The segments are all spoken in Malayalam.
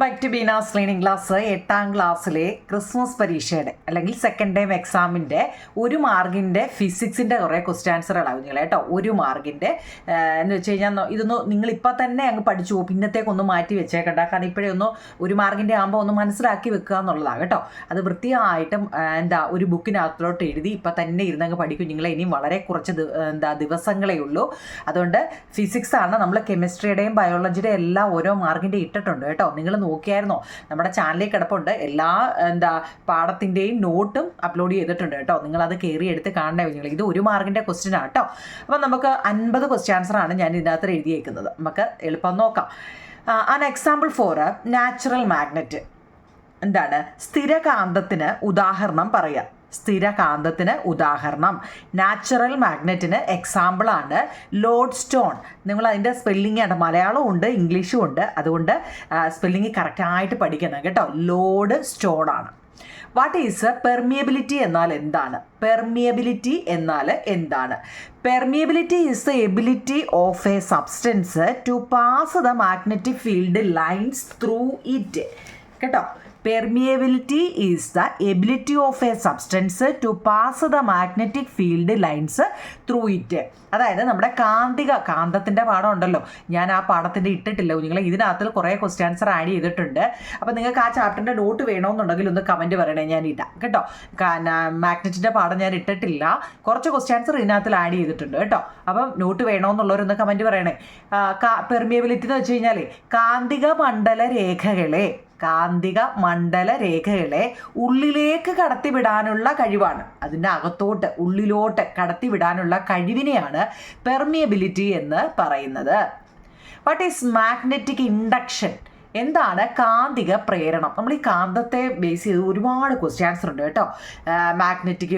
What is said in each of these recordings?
Back to Beena's learning class. 8ാം ക്ലാസ്സിലെ ക്രിസ്മസ് പരീക്ഷയുടെ അല്ലെങ്കിൽ സെക്കൻഡ് ടൈം എക്സാമിൻ്റെ 1 മാർക്കിൻ്റെ ഫിസിക്സിൻ്റെ കുറേ ക്വസ്റ്റ്യൻ ആൻസറുകളാണ് നിങ്ങളെ കേട്ടോ. 1 മാർക്കിൻ്റെ എന്ന് വെച്ച് കഴിഞ്ഞാൽ ഇതൊന്ന് നിങ്ങളിപ്പോൾ തന്നെ അങ്ങ് പഠിച്ചു പോകും, പിന്നത്തേക്കൊന്നും മാറ്റി വെച്ചേക്കണ്ട. കാരണം ഇപ്പോഴേ ഒന്ന് 1 മാർക്കിൻ്റെ ആകുമ്പോൾ ഒന്ന് മനസ്സിലാക്കി വെക്കുക എന്നുള്ളതാണ് കേട്ടോ. അത് വൃത്തിയായിട്ടും ഒരു ബുക്കിനകത്തോട്ട് എഴുതി ഇപ്പം തന്നെ ഇരുന്നങ്ങ് പഠിക്കും. നിങ്ങളെ ഇനിയും വളരെ കുറച്ച് ദിവസങ്ങളേ ഉള്ളൂ. അതുകൊണ്ട് ഫിസിക്സാണ്, നമ്മൾ കെമിസ്ട്രിയുടെയും ബയോളജിയുടെയും എല്ലാം ഓരോ മാർക്കിൻ്റെ ഇട്ടിട്ടുണ്ട് കേട്ടോ. നിങ്ങൾ നോക്കിയായിരുന്നോ? നമ്മുടെ ചാനലിൽ കിടപ്പുണ്ട്. എല്ലാ പാഠത്തിൻ്റെയും നോട്ടും അപ്ലോഡ് ചെയ്തിട്ടുണ്ട് കേട്ടോ. നിങ്ങളത് കയറി എടുത്ത് കാണണേ. നിങ്ങൾ ഇത് 1 മാർക്കിൻ്റെ ക്വസ്റ്റ്യൻ ആണ് കേട്ടോ. അപ്പം നമുക്ക് 50 ക്വസ്റ്റ്യൻ ആൻസറാണ് ഞാൻ ഇതിനകത്ത് എഴുതിയേക്കുന്നത്. നമുക്ക് എളുപ്പം നോക്കാം. An example for natural magnet. എന്താണ്? സ്ഥിരകാന്തത്തിന് ഉദാഹരണം പറയാം. സ്ഥിരകാന്തത്തിന് ഉദാഹരണം നാച്ചുറൽ മാഗ്നറ്റിന് എക്സാമ്പിളാണ് ലോഡ് സ്റ്റോൺ. നിങ്ങൾ അതിൻ്റെ സ്പെല്ലിംഗ് ആണ്, മലയാളവും ഉണ്ട് ഇംഗ്ലീഷും ഉണ്ട്. അതുകൊണ്ട് സ്പെല്ലിംഗ് കറക്റ്റായിട്ട് പഠിക്കണം കേട്ടോ. ലോഡ് സ്റ്റോൺ ആണ്. വാട്ട് ഈസ് പെർമിയബിലിറ്റി എന്നാൽ എന്താണ്? പെർമിയബിലിറ്റി എന്നാൽ എന്താണ്? Permeability is the ability of a substance to pass the magnetic field lines through it കേട്ടോ. Permeability is the ability of a substance to pass the magnetic field lines through it. അതായത് നമ്മുടെ കാന്തത്തിൻ്റെ പാഠം ഉണ്ടല്ലോ, ഞാൻ ആ പാഠത്തിൻ്റെ ഇട്ടിട്ടില്ല. നിങ്ങൾ ഇതിനകത്ത് കുറേ ക്വസ്റ്റ്യൻ ആൻസർ ആഡ് ചെയ്തിട്ടുണ്ട്. അപ്പോൾ നിങ്ങൾക്ക് ആ ചാപ്റ്ററിൻ്റെ നോട്ട് വേണമെന്നുണ്ടെങ്കിൽ ഒന്ന് കമൻറ്റ് പറയണേ, ഞാൻ ഇടാം കേട്ടോ. മാഗ്നറ്റിൻ്റെ പാഠം ഞാൻ ഇട്ടിട്ടില്ല, കുറച്ച് ക്വസ്റ്റ്യൻ ആൻസർ ഇതിനകത്ത് ആഡ് ചെയ്തിട്ടുണ്ട് കേട്ടോ. അപ്പം നോട്ട് വേണമെന്നുള്ളവരൊന്ന് കമൻറ്റ് പറയണേ. പെർമിയബിലിറ്റി എന്ന് വെച്ച് കഴിഞ്ഞാൽ കാന്തിക മണ്ഡല രേഖകളെ ഉള്ളിലേക്ക് കടത്തിവിടാനുള്ള കഴിവാണ്. അതിൻ്റെ അകത്തോട്ട് ഉള്ളിലോട്ട് കടത്തിവിടാനുള്ള കഴിവിനെയാണ് പെർമിയബിലിറ്റി എന്ന് പറയുന്നത്. What is magnetic induction? എന്താണ് കാന്തിക പ്രേരണം? നമ്മൾ ഈ കാന്തത്തെ ബേസ് ചെയ്ത് ഒരുപാട് ക്വസ്റ്റ്യൻ ആൻസർ ഉണ്ട് കേട്ടോ. മാഗ്നറ്റിക്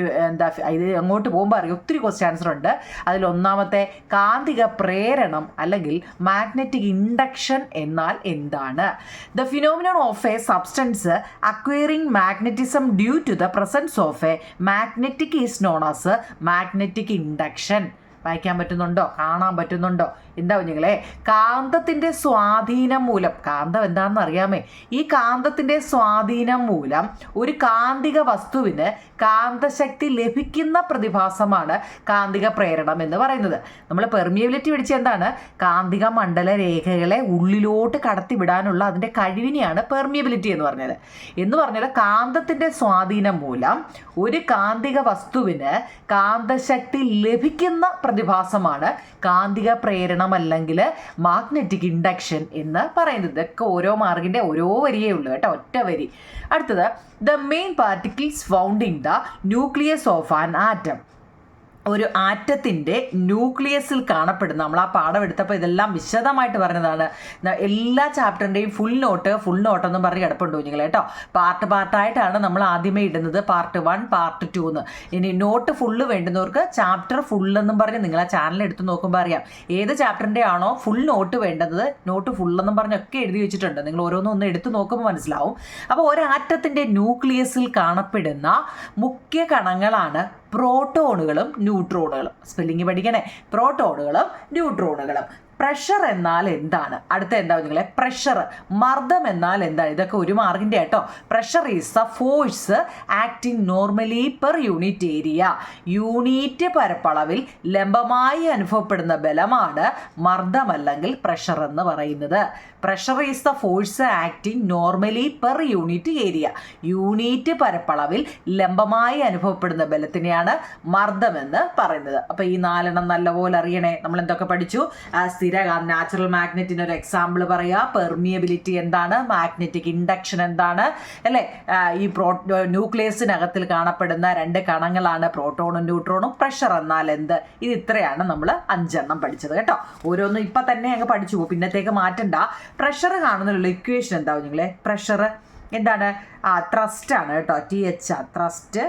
ഇത് അങ്ങോട്ട് പോകുമ്പോൾ അറിയാം, ഒത്തിരി ക്വസ്റ്റ്യൻ ആൻസർ ഉണ്ട്. അതിലൊന്നാമത്തെ കാന്തിക പ്രേരണം അല്ലെങ്കിൽ മാഗ്നറ്റിക് ഇൻഡക്ഷൻ എന്നാൽ എന്താണ്? The phenomenon of a substance acquiring magnetism due to the presence of a magnetic is known as magnetic induction. വായിക്കാൻ പറ്റുന്നുണ്ടോ? കാണാൻ പറ്റുന്നുണ്ടോ? എന്താ കുഞ്ഞുങ്ങളെ? കാന്തത്തിൻ്റെ സ്വാധീനം മൂലം, കാന്തം എന്താണെന്ന് അറിയാമേ, ഈ കാന്തത്തിൻ്റെ സ്വാധീനം മൂലം ഒരു കാന്തിക വസ്തുവിന് കാന്തശക്തി ലഭിക്കുന്ന പ്രതിഭാസമാണ് കാന്തിക പ്രേരണം എന്ന് പറയുന്നത്. നമ്മൾ പെർമിയബിലിറ്റി പഠിച്ച എന്താണ്? കാന്തിക മണ്ഡല രേഖകളെ ഉള്ളിലോട്ട് കടത്തിവിടാനുള്ള അതിൻ്റെ കഴിവിനെയാണ് പെർമിയബിലിറ്റി എന്ന് പറഞ്ഞത്. കാന്തത്തിൻ്റെ സ്വാധീനം മൂലം ഒരു കാന്തിക വസ്തുവിന് കാന്തശക്തി ലഭിക്കുന്ന പ്രതിഭാസമാണ് കാന്തിക പ്രേരണം അല്ലെങ്കിൽ മാഗ്നറ്റിക് ഇൻഡക്ഷൻ എന്ന് പറയുന്നത്. ഇതൊക്കെ ഓരോ മാർക്കിൻ്റെ ഓരോ വരിയേ ഉള്ളൂ കേട്ടോ, ഒറ്റ വരി. അടുത്തത്, the main particles found in the nucleus of an atom. ഒരു ആറ്റത്തിൻ്റെ ന്യൂക്ലിയസിൽ കാണപ്പെടുന്ന, നമ്മൾ ആ പാഠം എടുത്തപ്പോൾ ഇതെല്ലാം വിശദമായിട്ട് പറഞ്ഞതാണ്. എല്ലാ ചാപ്റ്ററിൻ്റെയും ഫുൾ നോട്ടെന്നും പറഞ്ഞ് കിടപ്പുണ്ടോ നിങ്ങൾ കേട്ടോ. പാർട്ടായിട്ടാണ് നമ്മൾ ആദ്യമേ ഇടുന്നത്, പാർട്ട് 1 പാർട്ട് 2 എന്ന്. ഇനി നോട്ട് ഫുള്ള് വേണ്ടുന്നവർക്ക് ചാപ്റ്റർ ഫുള്ളെന്നും പറഞ്ഞ് നിങ്ങൾ ആ ചാനൽ എടുത്ത് നോക്കുമ്പോൾ അറിയാം ഏത് ചാപ്റ്ററിൻ്റെ ആണോ ഫുൾ നോട്ട് വേണ്ടത്. നോട്ട് ഫുള്ളെന്നും പറഞ്ഞൊക്കെ എഴുതി വെച്ചിട്ടുണ്ട്, നിങ്ങൾ ഓരോന്നൊന്ന് എടുത്ത് നോക്കുമ്പോൾ മനസ്സിലാവും. അപ്പോൾ ഒരാറ്റത്തിൻ്റെ ന്യൂക്ലിയസിൽ കാണപ്പെടുന്ന മുഖ്യ കണങ്ങളാണ് പ്രോട്ടോണുകളും ന്യൂട്രോണുകളും. സ്പെല്ലിംഗ് പഠിക്കണേ. പ്രോട്ടോണുകളും ന്യൂട്രോണുകളും. പ്രഷർ എന്നാൽ എന്താണ്? അടുത്ത എന്താ നിങ്ങളെ? പ്രഷർ, മർദ്ദം എന്നാൽ എന്താണ്? ഇതൊക്കെ 1 മാർക്കിൻ്റെ കേട്ടോ. Pressure is the force acting normally per unit area. Unit പരപ്പളവിൽ ലംബമായി അനുഭവപ്പെടുന്ന ബലമാണ് മർദ്ദം അല്ലെങ്കിൽ പ്രഷർ എന്ന് പറയുന്നത്. Pressure is the force acting normally per unit area. Unit പരപ്പളവിൽ ലംബമായി അനുഭവപ്പെടുന്ന ബലത്തിനെയാണ് മർദ്ദം എന്ന് പറയുന്നത്. അപ്പോൾ ഈ 4 നല്ലപോലെ അറിയണേ. നമ്മൾ എന്തൊക്കെ പഠിച്ചു? നാച്ചുറൽ മാഗ്നറ്റിന് ഒരു എക്സാമ്പിൾ പറയാ. പെർമിയബിലിറ്റി എന്താണ്? മാഗ്നറ്റിക് ഇൻഡക്ഷൻ എന്താണ്? അല്ലേ? ഈ ന്യൂക്ലിയസിനകത്തിൽ കാണപ്പെടുന്ന 2 കണങ്ങളാണ് പ്രോട്ടോണും ന്യൂട്രോണും. പ്രഷർ എന്നാൽ എന്ത്? ഇത് ഇത്രയാണ് നമ്മൾ 5 പഠിച്ചത് കേട്ടോ. ഓരോന്നും ഇപ്പം തന്നെ അങ്ങ് പഠിച്ചു പോകും, പിന്നത്തേക്ക് മാറ്റണ്ട. പ്രഷർ കാണുന്നുള്ള ഇക്വേഷൻ എന്താവും നിങ്ങളെ? പ്രഷർ എന്താണ്? ത്രസ്റ്റ് ആണ് കേട്ടോ. TH thrust.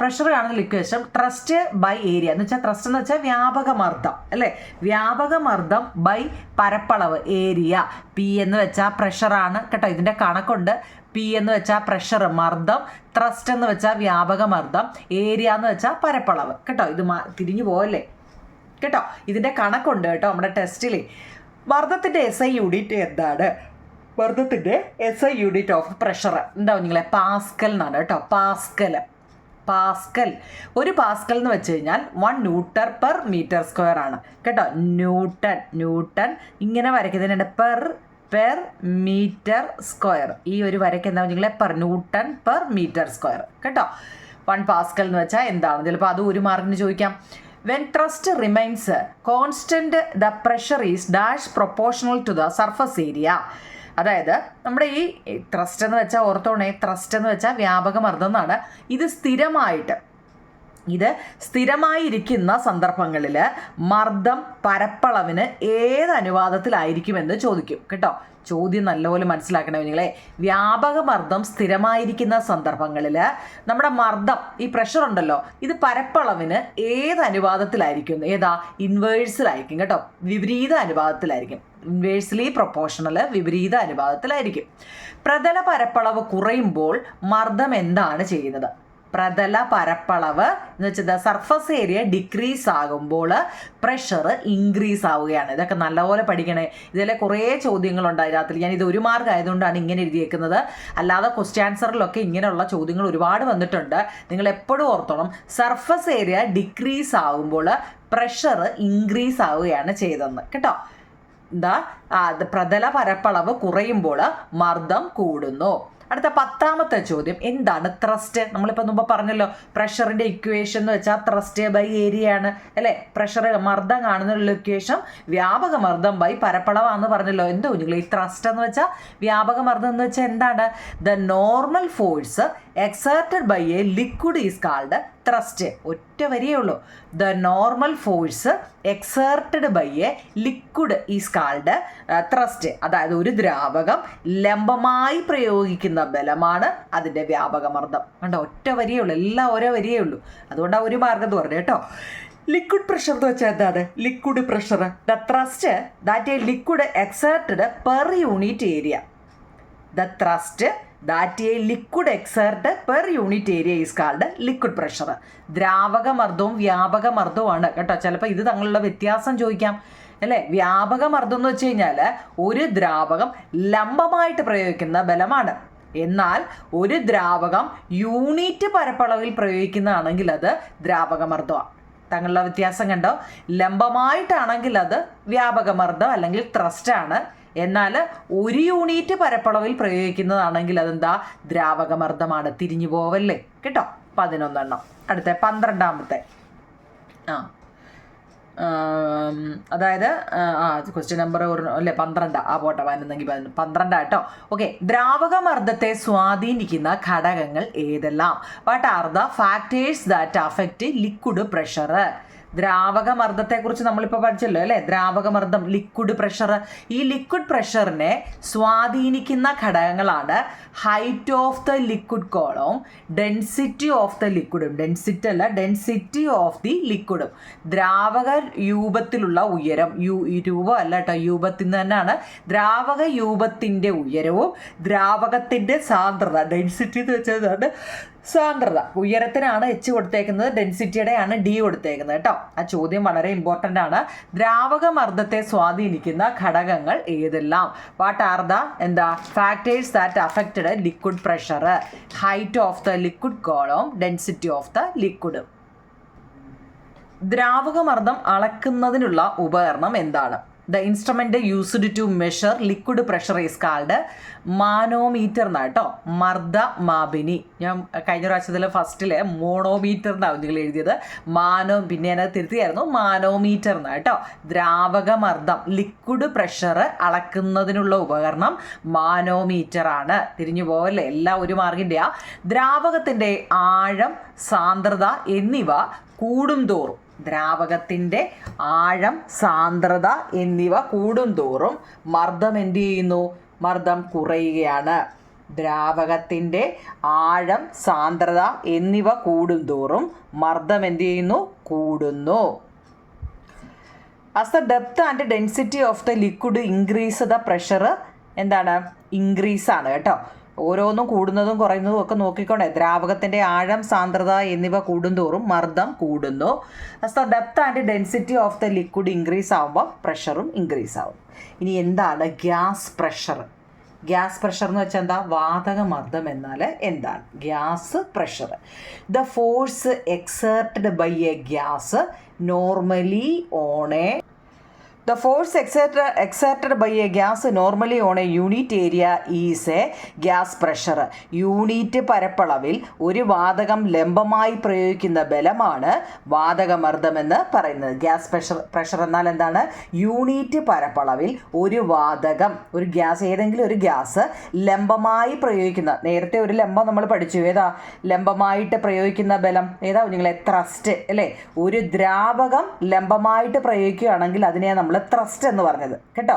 പ്രഷർ കാണുന്ന ഇക്വേഷൻ ട്രസ്റ്റ് ബൈ ഏരിയ എന്ന് വെച്ചാൽ, ട്രസ്റ്റ് എന്ന് വെച്ചാൽ വ്യാപക മർദ്ദം അല്ലേ? വ്യാപക മർദ്ദം ബൈ പരപ്പളവ് ഏരിയ. പി എന്ന് വെച്ചാൽ പ്രഷറാണ് കേട്ടോ. ഇതിൻ്റെ കണക്കുണ്ട്. പി എന്ന് വെച്ചാൽ പ്രഷർ മർദ്ദം, ത്രസ്റ്റ് എന്ന് വെച്ചാൽ വ്യാപക മർദ്ദം, ഏരിയ എന്ന് വെച്ചാൽ പരപ്പളവ് കേട്ടോ. ഇത് തിരിഞ്ഞു പോകല്ലേ കേട്ടോ. ഇതിൻ്റെ കണക്കുണ്ട് കേട്ടോ നമ്മുടെ ടെസ്റ്റിൽ. മർദ്ദത്തിൻ്റെ SI യൂണിറ്റ് എന്താണ്? മർദ്ദത്തിൻ്റെ SI യൂണിറ്റ് ഓഫ് പ്രഷർ എന്താവും നിങ്ങളെ പാസ്കൽ എന്നാണ് കേട്ടോ. പാസ്കൽ ഒരു പാസ്കൽ എന്ന് വെച്ച് കഴിഞ്ഞാൽ 1 ന്യൂട്ടൺ പെർ മീറ്റർ സ്ക്വയർ ആണ് കേട്ടോ. ന്യൂട്ടൺ ഇങ്ങനെ വരയ്ക്കുന്നതിനുണ്ട് പെർ മീറ്റർ സ്ക്വയർ. ഈ ഒരു വരയ്ക്ക് എന്താ നിങ്ങളെ ന്യൂട്ടൺ പെർ മീറ്റർ സ്ക്വയർ കേട്ടോ. 1 പാസ്കൽ എന്ന് വെച്ചാൽ എന്താണ്? ചിലപ്പോൾ അത് ഒരു മാർക്കിന് ചോദിക്കാം. When thrust remains constant, the pressure is dash proportional to the surface area. അതായത് നമ്മുടെ ഈ ത്രസ്റ്റ് എന്ന് വെച്ചാൽ ഓർത്തോണേ, ത്രസ്റ്റ് എന്ന് വെച്ചാൽ വ്യാപക മർദ്ദം എന്നാണ്. ഇത് സ്ഥിരമായിരിക്കുന്ന സന്ദർഭങ്ങളിൽ മർദ്ദം പരപ്പളവിന് ഏത് അനുപാതത്തിലായിരിക്കുമെന്ന് ചോദിക്കും കേട്ടോ. ചോദ്യം നല്ലപോലെ മനസ്സിലാക്കണേ നിങ്ങളെ. വ്യാപക മർദ്ദം സ്ഥിരമായിരിക്കുന്ന സന്ദർഭങ്ങളിൽ നമ്മുടെ മർദ്ദം, ഈ പ്രഷർ ഉണ്ടല്ലോ, ഇത് പരപ്പളവിന് ഏത് അനുപാതത്തിലായിരിക്കും? ഏതാ? ഇൻവേഴ്സിലായിരിക്കും കേട്ടോ. വിപരീത അനുപാതത്തിലായിരിക്കും. ഇൻവേഴ്സ്ലി പ്രൊപ്പോർഷണൽ, വിപരീത അനുപാതത്തിലായിരിക്കും. പ്രതല പരപ്പളവ് കുറയുമ്പോൾ മർദ്ദം എന്താണ് ചെയ്യുന്നത്? പ്രതല പരപ്പളവ് എന്ന് വെച്ചാൽ സർഫസ് ഏരിയ ഡിക്രീസ് ആകുമ്പോൾ പ്രഷർ ഇൻക്രീസ് ആവുകയാണ്. ഇതൊക്കെ നല്ലപോലെ പഠിക്കണേ. ഇതിലെ കുറേ ചോദ്യങ്ങളുണ്ട് അതിനകത്ത്. ഞാൻ ഇത് 1 മാർക്ക് ആയതുകൊണ്ടാണ് ഇങ്ങനെ എഴുതിയേക്കുന്നത്. അല്ലാതെ ക്വസ്റ്റ്യൻ ആൻസറിലൊക്കെ ഇങ്ങനെയുള്ള ചോദ്യങ്ങൾ ഒരുപാട് വന്നിട്ടുണ്ട്. നിങ്ങൾ എപ്പോഴും ഓർത്തോണം, സർഫസ് ഏരിയ ഡിക്രീസ് ആകുമ്പോൾ പ്രഷർ ഇൻക്രീസ് ആവുകയാണ് ചെയ്തതെന്ന് കേട്ടോ. പ്രതല പരപ്പളവ് കുറയുമ്പോൾ മർദ്ദം കൂടുന്നു. അടുത്ത 10ാമത്തെ ചോദ്യം, എന്താണ് ത്രസ്റ്റ്? നമ്മളിപ്പോൾ മുമ്പ് പറഞ്ഞല്ലോ, പ്രഷറിൻ്റെ ഇക്വേഷൻ എന്ന് വെച്ചാൽ ത്രസ്റ്റ് ബൈ ഏരിയ ആണ് അല്ലേ. പ്രഷർ മർദ്ദം കാണുന്നുള്ള ഇക്വേഷൻ വ്യാപക മർദ്ദം ബൈ പരപ്പളവാന്ന് പറഞ്ഞല്ലോ. എന്തോ നിങ്ങൾ ഈ ത്രസ്റ്റ് എന്ന് വെച്ചാൽ വ്യാപക മർദ്ദം എന്ന് വെച്ചാൽ എന്താണ്? The normal force exerted by a liquid is called thrust. ഒറ്റ വരിയേ ഉള്ളൂ. The normal force exerted by a liquid is called thrust. അതായത് ഒരു ദ്രാവകം ലംബമായി പ്രയോഗിക്കുന്ന ബലമാണ് അതിൻ്റെ വ്യാപക മർദ്ദം. കണ്ടോ, ഒറ്റ വരിയേ ഉള്ളൂ. എല്ലാം ഓരോ വരിയേ ഉള്ളൂ. അതുകൊണ്ടാണ് ഒരു മാർഗം എന്ന് പറഞ്ഞു കേട്ടോ. ലിക്വിഡ് പ്രഷർ എന്ന് വെച്ചാൽ എന്താണ്? Liquid pressure, the thrust that A liquid exerted per unit area. The thrust that a liquid exert per unit area is called liquid pressure. ദ്രാവക മർദ്ദവും വ്യാപക മർദ്ദവുമാണ് കേട്ടോ. ചിലപ്പോൾ ഇത് തമ്മിലുള്ള വ്യത്യാസം ചോദിക്കാം അല്ലേ. വ്യാപക മർദ്ദം എന്ന് വെച്ച് കഴിഞ്ഞാൽ ഒരു ദ്രാവകം ലംബമായിട്ട് പ്രയോഗിക്കുന്ന ബലമാണ്. എന്നാൽ ഒരു ദ്രാവകം യൂണിറ്റ് പരപ്പളവിൽ പ്രയോഗിക്കുന്നതാണെങ്കിൽ അത് ദ്രാവക മർദ്ദമാണ്. തമ്മിലുള്ള വ്യത്യാസം കണ്ടോ? ലംബമായിട്ടാണെങ്കിൽ അത് വ്യാപക മർദ്ദം അല്ലെങ്കിൽ ത്രസ്റ്റാണ്. എന്നാൽ 1 യൂണിറ്റ് പരപ്പളവിൽ പ്രയോഗിക്കുന്നതാണെങ്കിൽ അതെന്താ? ദ്രാവക മർദ്ദമാണ്. തിരിഞ്ഞു പോവല്ലേ കേട്ടോ. 11 അടുത്ത 12ാമത്തെ അതായത് ക്വസ്റ്റ്യൻ നമ്പർ അല്ലേ 12 പോട്ടെ 12 കേട്ടോ. ഓക്കെ, ദ്രാവക മർദ്ദത്തെ സ്വാധീനിക്കുന്ന ഘടകങ്ങൾ ഏതെല്ലാം? What are the factors that affect liquid pressure? ദ്രാവക മർദ്ദത്തെക്കുറിച്ച് നമ്മളിപ്പോൾ പഠിച്ചല്ലോ അല്ലേ. ദ്രാവക മർദ്ദം, ലിക്വിഡ് പ്രഷർ. ഈ ലിക്വിഡ് പ്രഷറിനെ സ്വാധീനിക്കുന്ന ഘടകങ്ങളാണ് height of the liquid column, density of the ലിക്വിഡും. ഡെൻസിറ്റി അല്ല, ഡെൻസിറ്റി ഓഫ് ദി ലിക്വിഡും. ദ്രാവക രൂപത്തിലുള്ള ഉയരം, രൂപം അല്ല കേട്ടോ, രൂപത്തിൽ നിന്ന് തന്നെയാണ്. ദ്രാവക രൂപത്തിൻ്റെ ഉയരവും ദ്രാവകത്തിൻ്റെ സാന്ദ്രത, ഡെൻസിറ്റി എന്ന് വെച്ചതാണ് സാന്ദ്രത. ഉയരത്തിനാണ് H കൊടുത്തേക്കുന്നത്, ഡെൻസിറ്റിയുടെയാണ് D കൊടുത്തേക്കുന്നത് കേട്ടോ. ആ ചോദ്യം വളരെ ഇമ്പോർട്ടൻ്റ് ആണ്. ദ്രാവക മർദ്ദത്തെ സ്വാധീനിക്കുന്ന ഘടകങ്ങൾ ഏതെല്ലാം? What are the factors that affected liquid pressure? Height of the liquid column, density of the liquid. ദ്രാവക മർദ്ദം അളക്കുന്നതിനുള്ള ഉപകരണം എന്താണ്? The instrument used to measure liquid pressure is called manometer എന്നാണ് കേട്ടോ. മർദ്ദ മാപിനി. ഞാൻ കഴിഞ്ഞ പ്രാവശ്യത്തിൽ ഫസ്റ്റിലെ മോണോമീറ്റർ എന്നാണ് നിങ്ങൾ എഴുതിയത്. പിന്നെ ഞാൻ തിരുത്തിയായിരുന്നു, മാനോമീറ്റർ എന്നാണ് കേട്ടോ. ദ്രാവക മർദ്ദം, ലിക്വിഡ് പ്രഷർ അളക്കുന്നതിനുള്ള ഉപകരണം മാനോമീറ്റർ ആണ്. തിരിഞ്ഞു പോവല്ലേ, എല്ലാം ഒരു മാർക്കിൻ്റെയാ. ദ്രാവകത്തിൻ്റെ ആഴം, സാന്ദ്രത എന്നിവ കൂടുംതോറും, ദ്രാവകത്തിൻ്റെ ആഴം, സാന്ദ്രത എന്നിവ കൂടുംതോറും മർദ്ദം എന്ത് ചെയ്യുന്നു? മർദ്ദം കുറയുകയാണ്. ദ്രാവകത്തിൻ്റെ ആഴം, സാന്ദ്രത എന്നിവ കൂടുംതോറും മർദ്ദം എന്ത് ചെയ്യുന്നു? കൂടുന്നു. As the depth and density of the liquid increase, the pressure എന്താണ്? ഇൻക്രീസ് ആണ് കേട്ടോ. ഓരോന്നും കൂടുന്നതും കുറയുന്നതും ഒക്കെ നോക്കിക്കോണേ. ദ്രാവകത്തിൻ്റെ ആഴം, സാന്ദ്രത എന്നിവ കൂടുന്തോറും മർദ്ദം കൂടുന്നു. As the depth and density of the liquid increase ആകുമ്പോൾ പ്രഷറും ഇൻക്രീസ് ആവും. ഇനി എന്താണ് ഗ്യാസ് പ്രഷർ? ഗ്യാസ് പ്രഷർ എന്ന് വെച്ചാൽ എന്താ? വാതകമർദ്ദം എന്നാൽ എന്താണ്? Gas pressure. The force exerted by a gas normally on a The force exerted by a gas normally on a unit area is a gas pressure. Unit പരപ്പളവിൽ ഒരു വാതകം ലംബമായി പ്രയോഗിക്കുന്ന ബലമാണ് വാതകമർദ്ദം എന്ന് പറയുന്നത്. ഗ്യാസ് പ്രഷർ എന്നാൽ എന്താണ്? യൂണിറ്റ് പരപ്പളവിൽ ഒരു വാതകം, ഒരു ഗ്യാസ്, ഏതെങ്കിലും ഒരു ഗ്യാസ് ലംബമായി പ്രയോഗിക്കുന്ന, നേരത്തെ ഒരു ലംബം നമ്മൾ പഠിച്ചു, ഏതാ ലംബമായിട്ട് പ്രയോഗിക്കുന്ന ബലം? ഏതാ നിങ്ങളെ? ത്രസ്റ്റ് അല്ലേ? ഒരു ദ്രാവകം ലംബമായിട്ട് പ്രയോഗിക്കുകയാണെങ്കിൽ അതിനെ നമ്മൾ ത്രസ്റ്റ് എന്ന് പറഞ്ഞത് കേട്ടോ.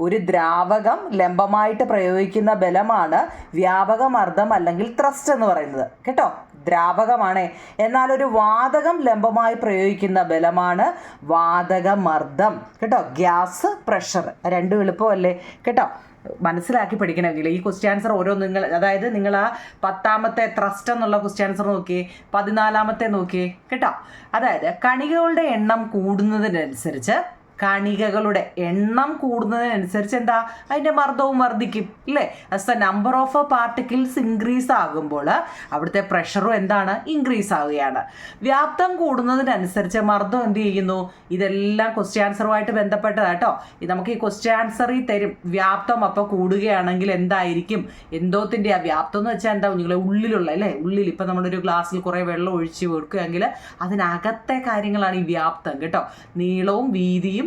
ഒരു ദ്രാവകം ലംബമായിട്ട് പ്രയോഗിക്കുന്ന ബലമാണ് വ്യാപകമർദ്ദം അല്ലെങ്കിൽ ത്രസ്റ്റ് എന്ന് പറയുന്നത് കേട്ടോ. ദ്രാവകമാണ്. എന്നാൽ ഒരു വാതകം ലംബമായി പ്രയോഗിക്കുന്ന ബലമാണ് വാതകമർദ്ദം കേട്ടോ. ഗ്യാസ് പ്രഷർ രണ്ടും എളുപ്പമല്ലേ കേട്ടോ. മനസ്സിലാക്കി പഠിക്കണമെങ്കിൽ ഈ ക്വസ്റ്റ്യൻ ആൻസർ ഓരോ അതായത് നിങ്ങൾ ആ 10ാമത്തെ ത്രസ്റ്റ് എന്നുള്ള ക്വസ്റ്റ്യൻ ആൻസർ നോക്കിയേ, 14ാമത്തെ നോക്കിയേ കേട്ടോ. അതായത് കണികകളുടെ എണ്ണം കൂടുന്നതിനനുസരിച്ച് എന്താ? അതിൻ്റെ മർദ്ദവും വർദ്ധിക്കും അല്ലേ? As the number of particles increase ആകുമ്പോൾ അവിടുത്തെ പ്രഷറും എന്താണ്? ഇൻക്രീസ് ആവുകയാണ്. വ്യാപ്തം കൂടുന്നതിനനുസരിച്ച് മർദ്ദം എന്ത് ചെയ്യുന്നു? ഇതെല്ലാം ക്വസ്റ്റ്യൻ ആൻസറുമായിട്ട് ബന്ധപ്പെട്ടതാട്ടോ. നമുക്ക് ഈ ക്വസ്റ്റ്യൻ ആൻസറിൽ തരും. വ്യാപ്തം അപ്പോൾ കൂടുകയാണെങ്കിൽ എന്തായിരിക്കും? എന്തോത്തിൻ്റെ ആ വ്യാപ്തം എന്ന് വെച്ചാൽ എന്താ? നിങ്ങളെ ഉള്ളിലുള്ള അല്ലേ? ഉള്ളിൽ ഇപ്പം നമ്മളൊരു ഗ്ലാസ്സിൽ കുറേ വെള്ളം ഒഴിച്ച് വെക്കുകയാണെങ്കിൽ അതിനകത്തെ കാര്യങ്ങളാണ് ഈ വ്യാപ്തം കേട്ടോ. നീളവും വീതിയും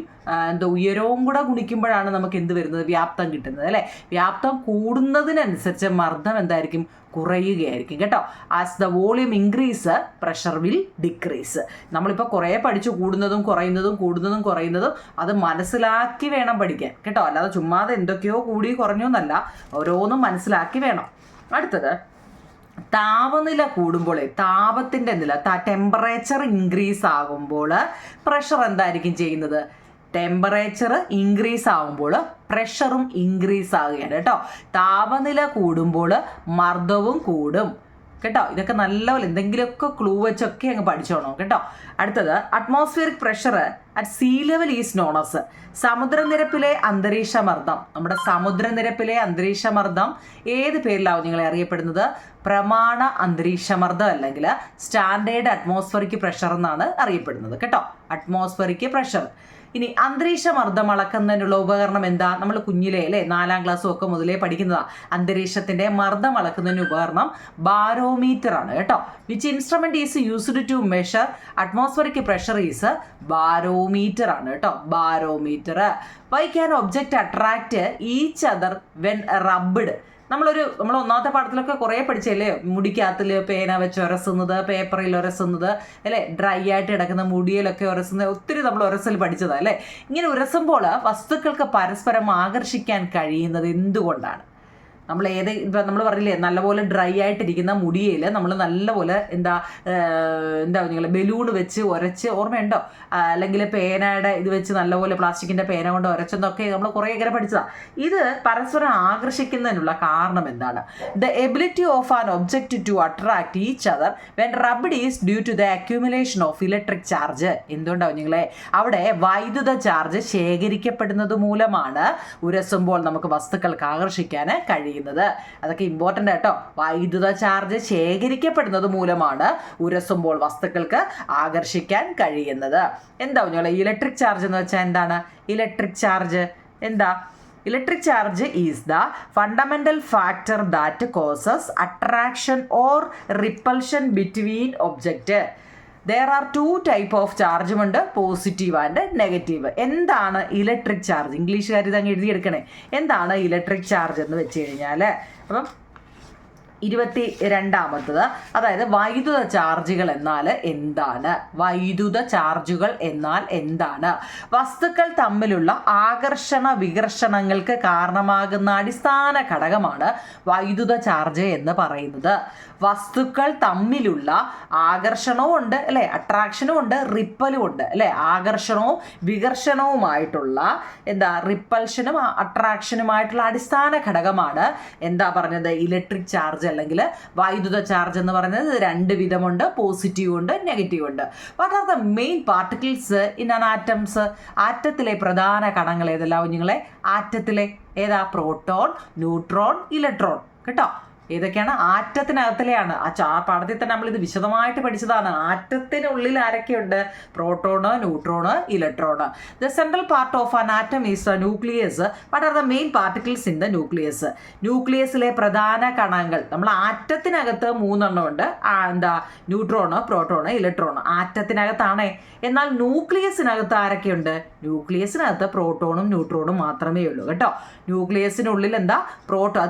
ഉയരവും കൂടെ ഗുണിക്കുമ്പോഴാണ് നമുക്ക് എന്ത് വരുന്നത്? വ്യാപ്തം കിട്ടുന്നത് അല്ലേ? വ്യാപ്തം കൂടുന്നതിനനുസരിച്ച് മർദ്ദം എന്തായിരിക്കും? കുറയുകയായിരിക്കും കേട്ടോ. As the volume increase pressure will decrease. നമ്മളിപ്പോൾ കുറേ പഠിച്ചു, കൂടുന്നതും കുറയുന്നതും അത് മനസ്സിലാക്കി വേണം പഠിക്കാൻ കേട്ടോ. അല്ലാതെ ചുമ്മാതെ എന്തൊക്കെയോ കൂടി കുറഞ്ഞു എന്നല്ല, ഓരോന്നും മനസ്സിലാക്കി വേണം. അടുത്തത് താപനില കൂടുമ്പോൾ, താപത്തിൻ്റെ നില, ടെമ്പറേച്ചർ ഇൻക്രീസ് ആകുമ്പോൾ പ്രഷർ എന്തായിരിക്കും ചെയ്യുന്നത്? ടെമ്പറേച്ചർ ഇൻക്രീസ് ആകുമ്പോൾ പ്രഷറും ഇൻക്രീസ് ആവുകയാണ് കേട്ടോ. താപനില കൂടുമ്പോൾ മർദ്ദവും കൂടും കേട്ടോ. ഇതൊക്കെ നല്ലപോലെ എന്തെങ്കിലുമൊക്കെ ക്ലൂ വെച്ചൊക്കെ അങ്ങ് പഠിച്ചോണം കേട്ടോ. അടുത്തത് atmospheric pressure at sea level is known as. സമുദ്രനിരപ്പിലെ അന്തരീക്ഷ മർദ്ദം. നമ്മുടെ സമുദ്രനിരപ്പിലെ അന്തരീക്ഷ മർദ്ദം ഏത് പേരിലാവും നിങ്ങളെ അറിയപ്പെടുന്നത്? പ്രമാണ അന്തരീക്ഷമർദ്ദം അല്ലെങ്കിൽ സ്റ്റാൻഡേർഡ് അറ്റ്മോസ്ഫിയറിക് പ്രഷർ എന്നാണ് അറിയപ്പെടുന്നത് കേട്ടോ. Atmospheric pressure. ഇനി അന്തരീക്ഷ മർദ്ദം അളക്കുന്നതിനുള്ള ഉപകരണം എന്താ? നമ്മൾ കുഞ്ഞിലെ അല്ലേ 4ാം ക്ലാസ്സും ഒക്കെ മുതലേ പഠിക്കുന്നതാണ്. അന്തരീക്ഷത്തിൻ്റെ മർദ്ദം അളക്കുന്നതിന് ഉപകരണം ബാരോമീറ്റർ ആണ് കേട്ടോ. Which instrument is used to measure atmospheric pressure is barometer ആണ് കേട്ടോ. Barometer. Why can object attract each other when rubbed? നമ്മൾ 1ാമത്തെ പാഠത്തിലൊക്കെ കുറേ പഠിച്ചല്ലേ, മുടിക്കകത്തിൽ പേന വെച്ച് ഉരസുന്നത്, പേപ്പറിൽ ഉരസുന്നത് അല്ലേ, ഡ്രൈ ആയിട്ട് കിടക്കുന്ന മുടിയിലൊക്കെ ഉരസുന്നത്, ഒത്തിരി നമ്മൾ ഉരസൽ പഠിച്ചതാണ് അല്ലേ. ഇങ്ങനെ ഉരസുമ്പോൾ വസ്തുക്കൾക്ക് പരസ്പരം ആകർഷിക്കാൻ കഴിയുന്നത് എന്തുകൊണ്ടാണ്? ഇപ്പം നമ്മൾ പറഞ്ഞില്ലേ, നല്ലപോലെ ഡ്രൈ ആയിട്ടിരിക്കുന്ന മുടിയിൽ നമ്മൾ നല്ലപോലെ നിങ്ങൾ ബലൂൺ വെച്ച് ഉരച്ച്, ഓർമ്മയുണ്ടോ? അല്ലെങ്കിൽ പേനയുടെ ഇത് വെച്ച് നല്ലപോലെ പ്ലാസ്റ്റിക്കിൻ്റെ പേന കൊണ്ട് ഉരച്ചെന്നൊക്കെ നമ്മൾ കുറേ ഇങ്ങനെ പഠിച്ചതാണ്. ഇത് പരസ്പരം ആകർഷിക്കുന്നതിനുള്ള കാരണം എന്താണ്? The ability of an object to attract each other when rubbed is due to the accumulation of electric charge. എന്തുകൊണ്ടാവും നിങ്ങളെ? അവിടെ വൈദ്യുത ചാർജ് ശേഖരിക്കപ്പെടുന്നത് മൂലമാണ് ഉരസുമ്പോൾ നമുക്ക് വസ്തുക്കൾക്ക് ആകർഷിക്കാൻ കഴിയുന്നത്. അതൊക്കെ ഇമ്പോർട്ടൻ്റ് ആട്ടോ. വൈദ്യുത ചാർജ് ശേഖരിക്കപ്പെടുന്നത് മൂലമാണ് ഉരസുമ്പോൾ വസ്തുക്കൾക്ക് ആകർഷിക്കാൻ കഴിയുന്നത്. എന്താ ഇലക്ട്രിക് ചാർജ് എന്ന് വെച്ചാൽ എന്താണ്? ഇലക്ട്രിക് ചാർജ് എന്താ? Electric charge is the fundamental factor that causes attraction or repulsion between objects. There are 2 type of charge ഉണ്ട്, പോസിറ്റീവ് ആൻഡ് നെഗറ്റീവ്. എന്താണ് ഇലക്ട്രിക് ചാർജ്? ഇംഗ്ലീഷുകാർ ഇതങ്ങ് എഴുതിയെടുക്കണേ. എന്താണ് ഇലക്ട്രിക് ചാർജ് എന്ന് വെച്ച് കഴിഞ്ഞാൽ, അപ്പം 22ാമത്തത്, അതായത് വൈദ്യുത ചാർജുകൾ എന്നാൽ എന്താണ്? വൈദ്യുത ചാർജുകൾ എന്നാൽ എന്താണ്? വസ്തുക്കൾ തമ്മിലുള്ള ആകർഷണ വികർഷണങ്ങൾക്ക് കാരണമാകുന്ന അടിസ്ഥാന ഘടകമാണ് വൈദ്യുത ചാർജ് എന്ന് പറയുന്നത്. വസ്തുക്കൾ തമ്മിലുള്ള ആകർഷണവും ഉണ്ട് അല്ലേ, അട്രാക്ഷനും ഉണ്ട്, റിപ്പലും ഉണ്ട് അല്ലേ. ആകർഷണവും വികർഷണവുമായിട്ടുള്ള റിപ്പൽഷനും അട്രാക്ഷനുമായിട്ടുള്ള അടിസ്ഥാന ഘടകമാണ് എന്താ പറഞ്ഞത്? ഇലക്ട്രിക് ചാർജ് അല്ലെങ്കിൽ വൈദ്യുത ചാർജ് എന്ന് പറയുന്നത് 2 വിധമുണ്ട്, പോസിറ്റീവ് ഉണ്ട്, നെഗറ്റീവ് ഉണ്ട്. What are the main particles in an atoms? ആറ്റത്തിലെ പ്രധാന കണങ്ങൾ ഏതെല്ലാം കുഞ്ഞുങ്ങളെ? ആറ്റത്തിലെ ഏതാ? Proton, neutron, electron. കേട്ടോ, ഏതൊക്കെയാണ്? ആറ്റത്തിനകത്തിലെയാണ്. ആ പാഠത്തിൽ തന്നെ നമ്മളിത് വിശദമായിട്ട് പഠിച്ചതാണ്. ആറ്റത്തിനുള്ളിൽ ആരൊക്കെയുണ്ട്? Proton, neutron, electron. The central part of an atom is the nucleus. What are the main particles in the nucleus? ന്യൂക്ലിയസിലെ പ്രധാന കണങ്ങൾ. നമ്മൾ ആറ്റത്തിനകത്ത് 3 ഉണ്ട്. എന്താ? Neutron, proton, electron. ആറ്റത്തിനകത്താണേ. എന്നാൽ ന്യൂക്ലിയസിനകത്ത് ആരൊക്കെയുണ്ട്? ന്യൂക്ലിയസിനകത്ത് പ്രോട്ടോണും ന്യൂട്രോണും മാത്രമേ ഉള്ളൂ. കേട്ടോ, ന്യൂക്ലിയസിനുള്ളിൽ എന്താ?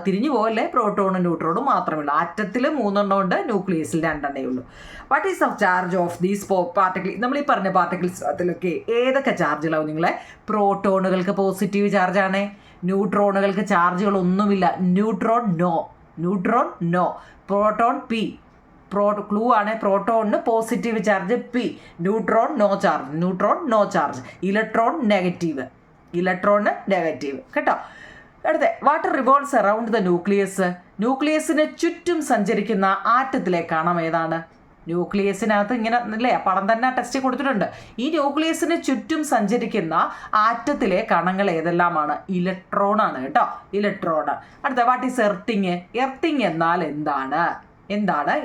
തിരിഞ്ഞു പോകല്ലേ, പ്രോട്ടോണും ന്യൂട്രോണും മാത്രമേ ഉള്ളൂ. ആറ്റത്തിൽ 3 ഉണ്ട്, ന്യൂക്ലിയസിൽ 2 ഉള്ളൂ. What is the charge of these particle? നമ്മൾ ഈ പറഞ്ഞ പാർട്ടിക്കിൾസ് അതിലൊക്കെ ഏതൊക്കെ ചാർജുകളാവും നിങ്ങളെ? പ്രോട്ടോണുകൾക്ക് പോസിറ്റീവ് ചാർജാണ്. ന്യൂട്രോണുകൾക്ക് ചാർജുകളൊന്നുമില്ല. Neutron no. Proton P. Clue ആണ്. പ്രോട്ടോണിന് positive charge P, neutron no charge. ഇലക്ട്രോണിന് നെഗറ്റീവ്. കേട്ടോ, അടുത്ത what revolves around the nucleus. ന്യൂക്ലിയസിന് ചുറ്റും സഞ്ചരിക്കുന്ന ആറ്റത്തിലെ കണം ഏതാണ്? ന്യൂക്ലിയസിനകത്ത് ഇങ്ങനെ അല്ലേ, പടം തന്നെ ടെസ്റ്റ് കൊടുത്തിട്ടുണ്ട്. ഈ ന്യൂക്ലിയസിന് ചുറ്റും സഞ്ചരിക്കുന്ന ആറ്റത്തിലെ കണങ്ങൾ ഏതെല്ലാമാണ്? ഇലക്ട്രോണാണ്. കേട്ടോ, ഇലക്ട്രോണ്. അടുത്ത വാട്ട് ഈസ് എർത്തിങ്? എർത്തിങ് എന്നാൽ എന്താണ്?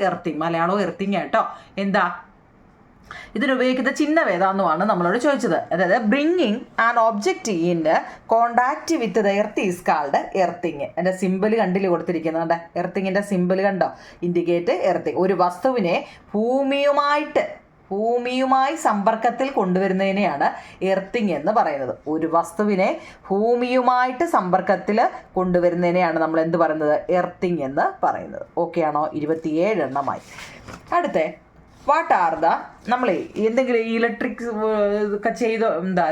എർത്തിങ്? മലയാളവും എർത്തിങ് കേട്ടോ. എന്താ ഇതിനുപയോഗിക്കുന്ന ചിഹ്നം ഏതാണെന്നുമാണ് നമ്മളോട് ചോദിച്ചത്. അതായത് bringing an object in contact with the earth is called earthing. എൻ്റെ സിമ്പിൾ കണ്ടില് കൊടുത്തിരിക്കുന്നുണ്ട്. എർത്തിങ്ങിൻ്റെ സിമ്പിൾ കണ്ടോ? Indicate earthing. ഒരു വസ്തുവിനെ ഭൂമിയുമായി സമ്പർക്കത്തിൽ കൊണ്ടുവരുന്നതിനെയാണ് എർത്തിങ് എന്ന് പറയുന്നത്. ഒരു വസ്തുവിനെ ഭൂമിയുമായിട്ട് സമ്പർക്കത്തിൽ കൊണ്ടുവരുന്നതിനെയാണ് നമ്മൾ എന്ത് പറയുന്നത്? എർത്തിങ് എന്ന് പറയുന്നത്. ഓക്കെ ആണോ? 27 എണ്ണമായി. അടുത്ത വാട്ട് ആർ ദ, നമ്മൾ എന്തെങ്കിലും ഇലക്ട്രിക് ഒക്കെ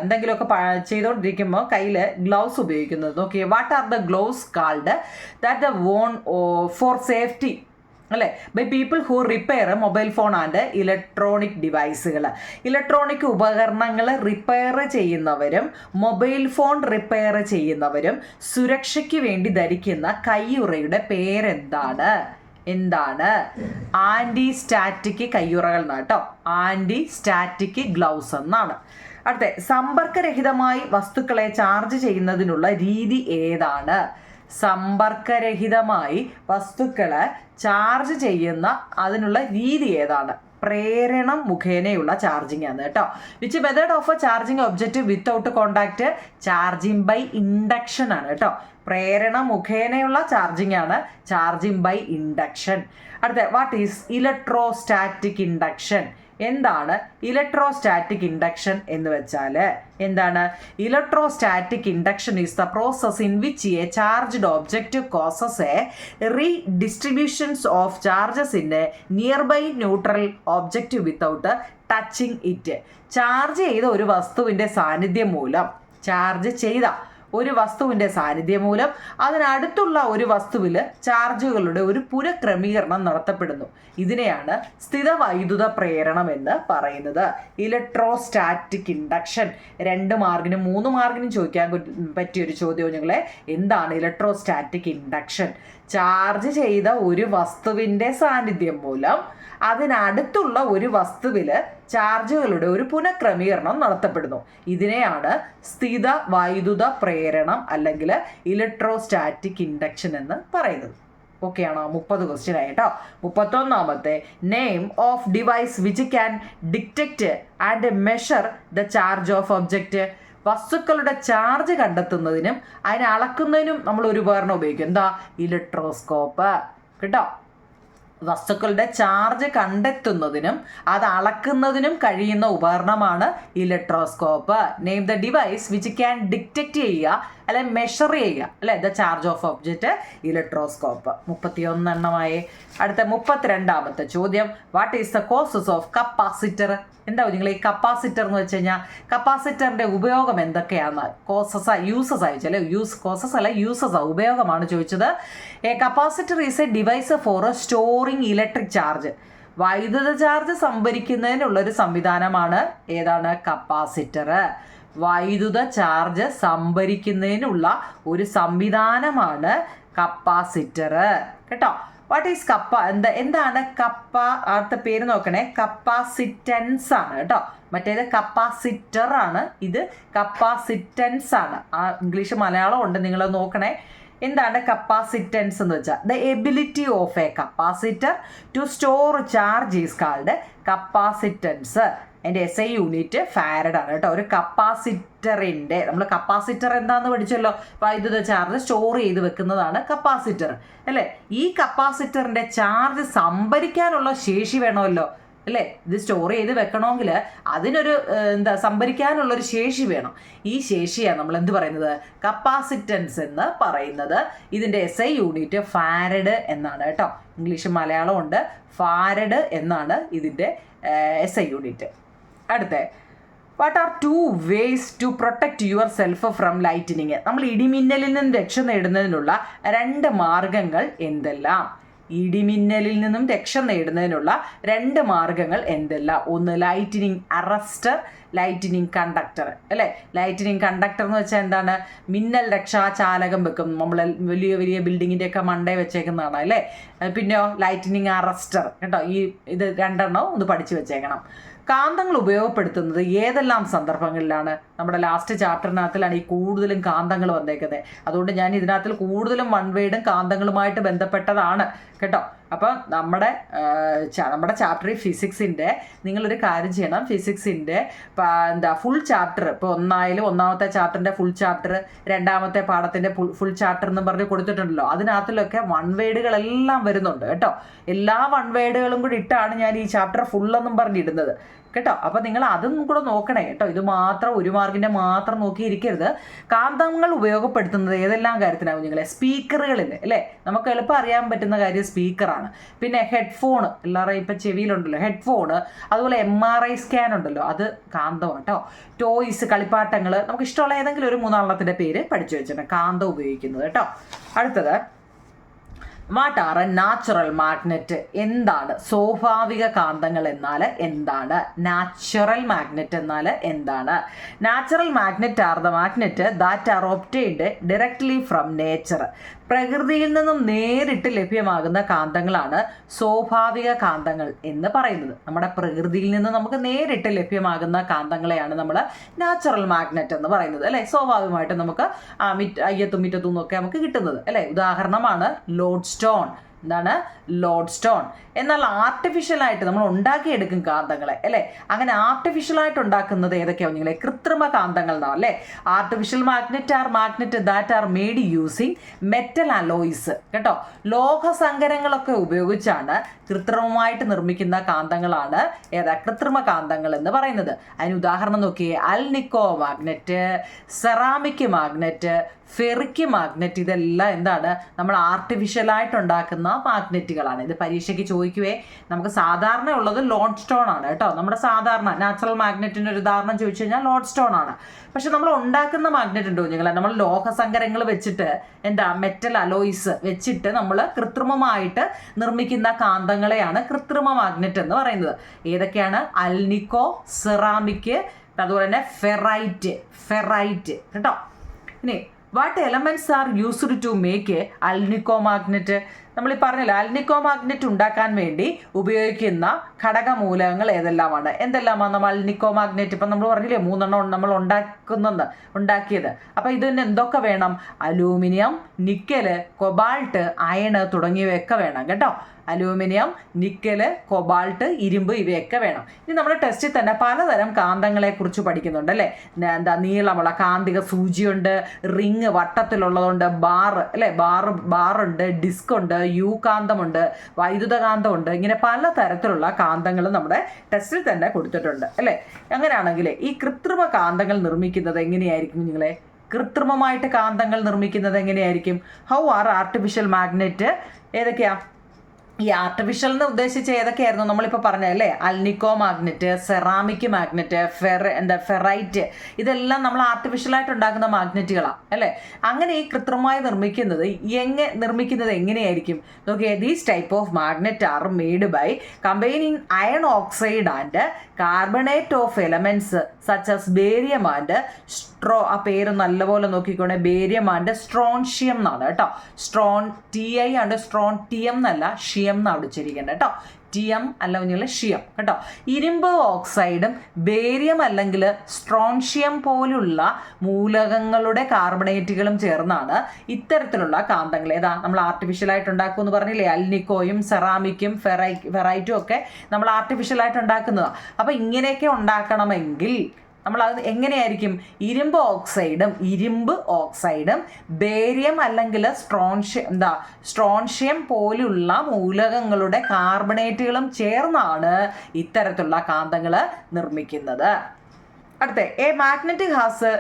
എന്തെങ്കിലുമൊക്കെ ചെയ്തുകൊണ്ടിരിക്കുമ്പോൾ കയ്യിൽ ഗ്ലൗസ് ഉപയോഗിക്കുന്നത് നോക്കിയേ. What are the gloves called that the worn for safety അല്ലേ by people who repair mobile phone and electronic ഡിവൈസുകൾ? ഇലക്ട്രോണിക് ഉപകരണങ്ങൾ റിപ്പയർ ചെയ്യുന്നവരും മൊബൈൽ ഫോൺ റിപ്പയർ ചെയ്യുന്നവരും സുരക്ഷയ്ക്ക് വേണ്ടി ധരിക്കുന്ന കയ്യുറയുടെ പേരെന്താണ്? ആൻറ്റി സ്റ്റാറ്റിക് കയ്യുറകൾ എന്നാണ് കേട്ടോ. ആൻറ്റി സ്റ്റാറ്റിക് ഗ്ലൗസ് എന്നാണ്. അടുത്ത സമ്പർക്കരഹിതമായി വസ്തുക്കളെ ചാർജ് ചെയ്യുന്നതിനുള്ള രീതി ഏതാണ്? സമ്പർക്കരഹിതമായി വസ്തുക്കളെ ചാർജ് ചെയ്യുന്ന അതിനുള്ള രീതി ഏതാണ്? പ്രേരണം മുഖേനയുള്ള ചാർജിങ് ആണ് കേട്ടോ. Which method of a charging object without contact? Charging by induction ആണ് കേട്ടോ. പ്രേരണ മുഖേനയുള്ള ചാർജിങ് ആണ് ചാർജിങ് ബൈ ഇൻഡക്ഷൻ. അടുത്ത വാട്ട് ഈസ് ഇലക്ട്രോസ്റ്റാറ്റിക് ഇൻഡക്ഷൻ? എന്താണ് ഇലക്ട്രോസ്റ്റാറ്റിക് ഇൻഡക്ഷൻ എന്ന് വെച്ചാൽ എന്താണ്? Electrostatic induction is the process in which a charged object causes a redistributions of charges in a nearby neutral object without touching it. Charge ചെയ്ത ഒരു വസ്തുവിൻ്റെ സാന്നിധ്യം മൂലം അതിനടുത്തുള്ള ഒരു വസ്തുവിൽ ചാർജുകളുടെ ഒരു പുനഃക്രമീകരണം നടത്തപ്പെടുന്നു. ഇതിനെയാണ് സ്ഥിത വൈദ്യുത പ്രേരണം എന്ന് പറയുന്നത്. ഇലക്ട്രോസ്റ്റാറ്റിക് ഇൻഡക്ഷൻ 2 മാർക്കിനും 3 മാർക്കിനും ചോദിക്കാൻ പറ്റിയൊരു ചോദ്യം നിങ്ങളെ. എന്താണ് ഇലക്ട്രോസ്റ്റാറ്റിക് ഇൻഡക്ഷൻ? ചാർജ് ചെയ്ത ഒരു വസ്തുവിൻ്റെ സാന്നിധ്യം മൂലം അതിനടുത്തുള്ള ഒരു വസ്തുവിൽ ചാർജുകളുടെ ഒരു പുനഃക്രമീകരണം നടത്തപ്പെടുന്നു. ഇതിനെയാണ് സ്ഥിത വൈദ്യുത പ്രേരണം അല്ലെങ്കിൽ ഇലക്ട്രോസ്റ്റാറ്റിക് ഇൻഡക്ഷൻ എന്ന് പറയുന്നത്. ഓക്കെ ആണോ? 30 ക്വസ്റ്റ്യൻ ആയി കേട്ടോ. 31ാമത്തെ name of device which can detect and measure the charge of object. വസ്തുക്കളുടെ ചാർജ് കണ്ടെത്തുന്നതിനും അതിനെ അളക്കുന്നതിനും നമ്മൾ ഒരു ഉപകരണം ഉപയോഗിക്കും. എന്താ? ഇലക്ട്രോസ്കോപ്പ്. കേട്ടോ, വസ്തുക്കളുടെ ചാർജ് കണ്ടെത്തുന്നതിനും അത് അളക്കുന്നതിനും കഴിയുന്ന ഉപകരണമാണ് electroscope. Name the device which can detect ചെയ്യുക അല്ലെ മെഷർ ചെയ്യുക അല്ലെ the charge of object. Electroscope. 31 എണ്ണമായി. അടുത്ത 32ാമത്തെ ചോദ്യം what is the causes of capacitor? എന്താ നിങ്ങൾ ഈ കപ്പാസിറ്റർ എന്ന് വെച്ച് കഴിഞ്ഞാൽ കപ്പാസിറ്ററിന്റെ ഉപയോഗം എന്തൊക്കെയാണ്? യൂസസ് ഉപയോഗമാണ് ചോദിച്ചത്. A capacitor is A device for storing electric charge. വൈദ്യുത ചാർജ് സംഭരിക്കുന്നതിനുള്ളൊരു സംവിധാനമാണ് ഏതാണ്? കപ്പാസിറ്റർ. വൈദ്യുത ചാർജ് സംഭരിക്കുന്നതിനുള്ള ഒരു സംവിധാനമാണ് കപ്പാസിറ്റർ. കേട്ടോ, വാട്ട് ഈസ് എന്താണ് കപ്പ? അടുത്ത പേര് നോക്കണേ, കപ്പാസിറ്റൻസ് ആണ് കേട്ടോ. മറ്റേത് കപ്പാസിറ്റർ ആണ്, ഇത് കപ്പാസിറ്റൻസ് ആണ്. ഇംഗ്ലീഷ് മലയാളം ഉണ്ട്, നിങ്ങൾ നോക്കണേ. എന്താണ് കപ്പാസിറ്റൻസ് എന്ന് വെച്ചാൽ the ability of a capacitor to store charge is called capacitance. എൻ്റെ SI യൂണിറ്റ് ഫാരഡ് ആണ് കേട്ടോ. ഒരു കപ്പാസിറ്ററിൻ്റെ, നമ്മൾ കപ്പാസിറ്റർ എന്താണെന്ന് പഠിച്ചല്ലോ, വൈദ്യുത ചാർജ് സ്റ്റോർ ചെയ്ത് വെക്കുന്നതാണ് കപ്പാസിറ്റർ അല്ലേ. ഈ കപ്പാസിറ്ററിൻ്റെ ചാർജ് സംഭരിക്കാനുള്ള ശേഷി വേണമല്ലോ അല്ലേ. ഇത് സ്റ്റോർ ചെയ്ത് വെക്കണമെങ്കിൽ അതിനൊരു സംഭരിക്കാനുള്ളൊരു ശേഷി വേണം. ഈ ശേഷിയാണ് നമ്മൾ എന്ത് പറയുന്നത്, കപ്പാസിറ്റൻസ് എന്ന് പറയുന്നത്. ഇതിൻ്റെ SI യൂണിറ്റ് ഫാരഡ് എന്നാണ് കേട്ടോ. ഇംഗ്ലീഷ് മലയാളം ഉണ്ട്. ഫാരഡ് എന്നാണ് ഇതിൻ്റെ SI യൂണിറ്റ്. അടുത്ത, what are 2 ways to protect yourself from lightning? നമ്മൾ ഇടിമിന്നലിൽ നിന്ന് രക്ഷ നേടുന്നതിനുള്ള 2 മാർഗങ്ങൾ എന്തെല്ലാം? ഇടിമിന്നലിൽ നിന്നും രക്ഷ നേടുന്നതിനുള്ള 2 മാർഗങ്ങൾ എന്തെല്ലാം? ഒന്ന് ലൈറ്റനിങ് അറസ്റ്റർ, ലൈറ്റനിങ് കണ്ടക്ടർ അല്ലേ. ലൈറ്റനിങ് കണ്ടക്ടർ എന്ന് വെച്ചാൽ എന്താണ്? മിന്നൽ രക്ഷാചാലകം വെക്കും നമ്മൾ വലിയ വലിയ ബിൽഡിങ്ങിൻ്റെ ഒക്കെ മണ്ടേ വെച്ചേക്കുന്നതാണ് അല്ലേ. പിന്നെയോ ലൈറ്റനിങ് അറസ്റ്റർ കേട്ടോ. ഇത് 2 ഒന്ന് പഠിച്ചു വെച്ചേക്കണം. കാന്തങ്ങൾ ഉപയോഗപ്പെടുത്തുന്നത് ഏതെല്ലാം സന്ദർഭങ്ങളിലാണ്? നമ്മുടെ ലാസ്റ്റ് ചാപ്റ്ററിനകത്തിലാണ് ഈ കൂടുതലും കാന്തങ്ങൾ വന്നേക്കുന്നത്. അതുകൊണ്ട് ഞാൻ ഇതിനകത്തിൽ കൂടുതലും വൺ വേർഡും കാന്തങ്ങളുമായിട്ട് ബന്ധപ്പെട്ടതാണ് കേട്ടോ. അപ്പം നമ്മുടെ ചാപ്റ്ററിൽ ഫിസിക്സിൻ്റെ നിങ്ങളൊരു കാര്യം ചെയ്യണം. ഫിസിക്സിൻ്റെ ഫുൾ ചാപ്റ്റർ, ഇപ്പോൾ ഒന്നാമത്തെ ചാപ്റ്ററിൻ്റെ ഫുൾ ചാപ്റ്റർ, രണ്ടാമത്തെ പാഠത്തിൻ്റെ ഫുൾ ചാപ്റ്റർ എന്നും പറഞ്ഞ് കൊടുത്തിട്ടുണ്ടല്ലോ. അതിനകത്തിലൊക്കെ വൺ വേർഡുകളെല്ലാം വരുന്നുണ്ട് കേട്ടോ. എല്ലാ വൺ വേർഡുകളും കൂടി ഇട്ടാണ് ഞാൻ ഈ ചാപ്റ്റർ ഫുള്ളെന്നും പറഞ്ഞിടുന്നത് കേട്ടോ. അപ്പം നിങ്ങൾ അതും കൂടെ നോക്കണേ കേട്ടോ. ഇത് മാത്രം 1 മാർക്കിൻ്റെ മാത്രം നോക്കിയിരിക്കരുത്. കാന്തങ്ങൾ ഉപയോഗപ്പെടുത്തുന്നത് ഏതെല്ലാം കാര്യത്തിനാവും നിങ്ങളെ? സ്പീക്കറുകളിൽ അല്ലേ. നമുക്ക് എളുപ്പം അറിയാൻ പറ്റുന്ന കാര്യം സ്പീക്കറാണ്. പിന്നെ ഹെഡ്ഫോൺ, എല്ലാവരും ഇപ്പം ചെവിയിലുണ്ടല്ലോ ഹെഡ്ഫോണ്. അതുപോലെ MRI സ്കാൻ ഉണ്ടല്ലോ, അത് കാന്തമാണ് കേട്ടോ. ടോയ്സ്, കളിപ്പാട്ടങ്ങൾ, നമുക്ക് ഇഷ്ടമുള്ള ഏതെങ്കിലും ഒരു 3 പേര് പഠിച്ചു വെച്ചിട്ടുണ്ട് കാന്തം ഉപയോഗിക്കുന്നത് കേട്ടോ. അടുത്തത്, what are A natural magnet? എന്താണ് സ്വാഭാവിക കാന്തങ്ങൾ എന്നാൽ എന്താണ്? നാച്ചുറൽ മാഗ്നറ്റ് എന്നാൽ എന്താണ്? Natural magnet are the magnet that R obtained directly from nature. പ്രകൃതിയിൽ നിന്നും നേരിട്ട് ലഭ്യമാകുന്ന കാന്തങ്ങളാണ് സ്വാഭാവിക കാന്തങ്ങൾ എന്ന് പറയുന്നത്. നമ്മുടെ പ്രകൃതിയിൽ നിന്ന് നമുക്ക് നേരിട്ട് ലഭ്യമാകുന്ന കാന്തങ്ങളെയാണ് നമ്മൾ നാച്ചുറൽ മാഗ്നറ്റ് എന്ന് പറയുന്നത് അല്ലേ. സ്വാഭാവികമായിട്ട് നമുക്ക് അയ്യത്തും മിറ്റത്തും നിന്നൊക്കെ നമുക്ക് കിട്ടുന്നത് അല്ലേ. ഉദാഹരണമാണ് ലോഡ് സ്റ്റോൺ. എന്താണ് ലോഡ് സ്റ്റോൺ? എന്നാൽ ആർട്ടിഫിഷ്യലായിട്ട് നമ്മൾ ഉണ്ടാക്കിയെടുക്കും കാന്തങ്ങളെ അല്ലേ. അങ്ങനെ ആർട്ടിഫിഷ്യലായിട്ട് ഉണ്ടാക്കുന്നത് ഏതൊക്കെയാവും നിങ്ങളെ? കൃത്രിമ കാന്തങ്ങൾ എന്നാവും അല്ലേ. Artificial magnet are magnet that are made using metal alloys കേട്ടോ. ലോഹസങ്കരങ്ങളൊക്കെ ഉപയോഗിച്ചാണ് കൃത്രിമമായിട്ട് നിർമ്മിക്കുന്ന കാന്തങ്ങളാണ് കൃത്രിമ കാന്തങ്ങൾ എന്ന് പറയുന്നത്. അതിന് ഉദാഹരണം നോക്കിയേ, alnico magnet, ceramic magnet, ferric magnet. ഇതെല്ലാം എന്താണ്? നമ്മൾ ആർട്ടിഫിഷ്യലായിട്ട് ഉണ്ടാക്കുന്ന മാഗ്നറ്റുകളാണ്. ഇത് പരീക്ഷയ്ക്ക് ചോദിക്കുവേ. നമുക്ക് സാധാരണ ഉള്ളത് ലോഡ് സ്റ്റോൺ ആണ് കേട്ടോ. നമ്മുടെ സാധാരണ നാച്ചുറൽ മാഗ്നറ്റിൻ്റെ ഒരു ഉദാഹരണം ചോദിച്ചു കഴിഞ്ഞാൽ ലോഡ് സ്റ്റോൺ ആണ്. പക്ഷെ നമ്മൾ ഉണ്ടാക്കുന്ന മാഗ്നറ്റ് ഉണ്ടോ നിങ്ങൾ? നമ്മൾ ലോഹസങ്കരങ്ങൾ വെച്ചിട്ട് മെറ്റൽ അലോയ്സ് വെച്ചിട്ട് നമ്മൾ കൃത്രിമമായിട്ട് നിർമ്മിക്കുന്ന കാന്തങ്ങളെയാണ് കൃത്രിമ മാഗ്നറ്റ് എന്ന് പറയുന്നത്. ഏതൊക്കെയാണ്? അൽനിക്കോ, സെറാമിക്, അതുപോലെ തന്നെ ഫെറൈറ്റ് കേട്ടോ. ഇനി what elements are used to make alnico magnet? നമ്മൾ ഈ പറഞ്ഞല്ലോ, അൽനിക്കോ മാഗ്നറ്റ് ഉണ്ടാക്കാൻ വേണ്ടി ഉപയോഗിക്കുന്ന ഘടകമൂലകങ്ങൾ ഏതെല്ലാമാണ്? എന്തെല്ലാമാണ് നമ്മൾ അൽനിക്കോ മാഗ്നറ്റ്? ഇപ്പം നമ്മൾ പറഞ്ഞില്ലേ 3 നമ്മൾ ഉണ്ടാക്കിയത്. അപ്പം ഇതിന് എന്തൊക്കെ വേണം? അലൂമിനിയം, നിക്കല്, കൊബാൾട്ട്, അയണ് തുടങ്ങിയവയൊക്കെ വേണം കേട്ടോ. അലൂമിനിയം, നിക്കല്, കൊബാൾട്ട്, ഇരുമ്പ് ഇവയൊക്കെ വേണം. ഇനി നമ്മുടെ ടെസ്റ്റിൽ തന്നെ പലതരം കാന്തങ്ങളെ കുറിച്ച് പഠിക്കുന്നുണ്ട് അല്ലേ. നീളമുള്ള കാന്തിക സൂചിയുണ്ട്, റിങ് വട്ടത്തിലുള്ളതുണ്ട്, ബാർ അല്ലേ, ബാറുണ്ട്, ഡിസ്ക് ഉണ്ട്, യു കാന്തമുണ്ട്, വൈദ്യുത കാന്തമുണ്ട്. ഇങ്ങനെ പലതരത്തിലുള്ള കാന്തങ്ങൾ നമ്മുടെ ടെസ്റ്റിൽ തന്നെ കൊടുത്തിട്ടുണ്ട് അല്ലേ. അങ്ങനെയാണെങ്കിൽ ഈ കൃത്രിമ കാന്തങ്ങൾ നിർമ്മിക്കുന്നത് എങ്ങനെയായിരിക്കും നിങ്ങളെ? കൃത്രിമമായിട്ട് കാന്തങ്ങൾ നിർമ്മിക്കുന്നത് എങ്ങനെയായിരിക്കും? How are artificial magnet? ഏതൊക്കെയാ? ഈ ആർട്ടിഫിഷ്യൽ എന്ന് ഉദ്ദേശിച്ച് ഏതൊക്കെയായിരുന്നു നമ്മളിപ്പോൾ പറഞ്ഞതല്ലേ? Alnico magnet, ceramic magnet, ferrite, ഇതെല്ലാം നമ്മൾ ആർട്ടിഫിഷ്യലായിട്ട് ഉണ്ടാക്കുന്ന മാഗ്നറ്റുകളാണ് അല്ലേ? അങ്ങനെ ഈ കൃത്രിമമായി നിർമ്മിക്കുന്നത് എങ്ങനെയായിരിക്കും? നോക്കിയേ, these type of magnet are made by combining iron oxide and carbonate of elements such as barium and ആ പേര് നല്ലപോലെ നോക്കിക്കോണേ, ബേരിയം ആൻഡ് സ്ട്രോൺഷ്യം എന്നാണ് കേട്ടോ. TI ആൻഡ് TM എന്നല്ല, ഷിയം എന്നാണ് വിളിച്ചിരിക്കേണ്ടത് കേട്ടോ. TM അല്ല കുഞ്ഞുങ്ങളെ, ഷിയം കേട്ടോ. ഇരുമ്പ് ഓക്സൈഡും ബേരിയം അല്ലെങ്കിൽ സ്ട്രോൺഷ്യം പോലുള്ള മൂലകങ്ങളുടെ കാർബണേറ്റുകളും ചേർന്നാണ് ഇത്തരത്തിലുള്ള കാന്തങ്ങൾ നമ്മൾ ആർട്ടിഫിഷ്യലായിട്ട് ഉണ്ടാക്കുമെന്ന് പറഞ്ഞില്ലേ? അൽനിക്കോയും സെറാമിക്കും ഫെറൈറ്റും ഒക്കെ നമ്മൾ ആർട്ടിഫിഷ്യലായിട്ട് ഉണ്ടാക്കുന്നതാണ്. അപ്പോൾ ഇങ്ങനെയൊക്കെ ഉണ്ടാക്കണമെങ്കിൽ നമ്മൾ അത് എങ്ങനെയായിരിക്കും? ഇരുമ്പ് ഓക്സൈഡും ബേരിയം അല്ലെങ്കിൽ സ്ട്രോൺഷ്യം പോലുള്ള മൂലകങ്ങളുടെ കാർബണേറ്റുകളും ചേർന്നാണ് ഇത്തരത്തിലുള്ള കാന്തങ്ങൾ നിർമ്മിക്കുന്നത്. അടുത്ത മാഗ്നറ്റിക് ഹാസ്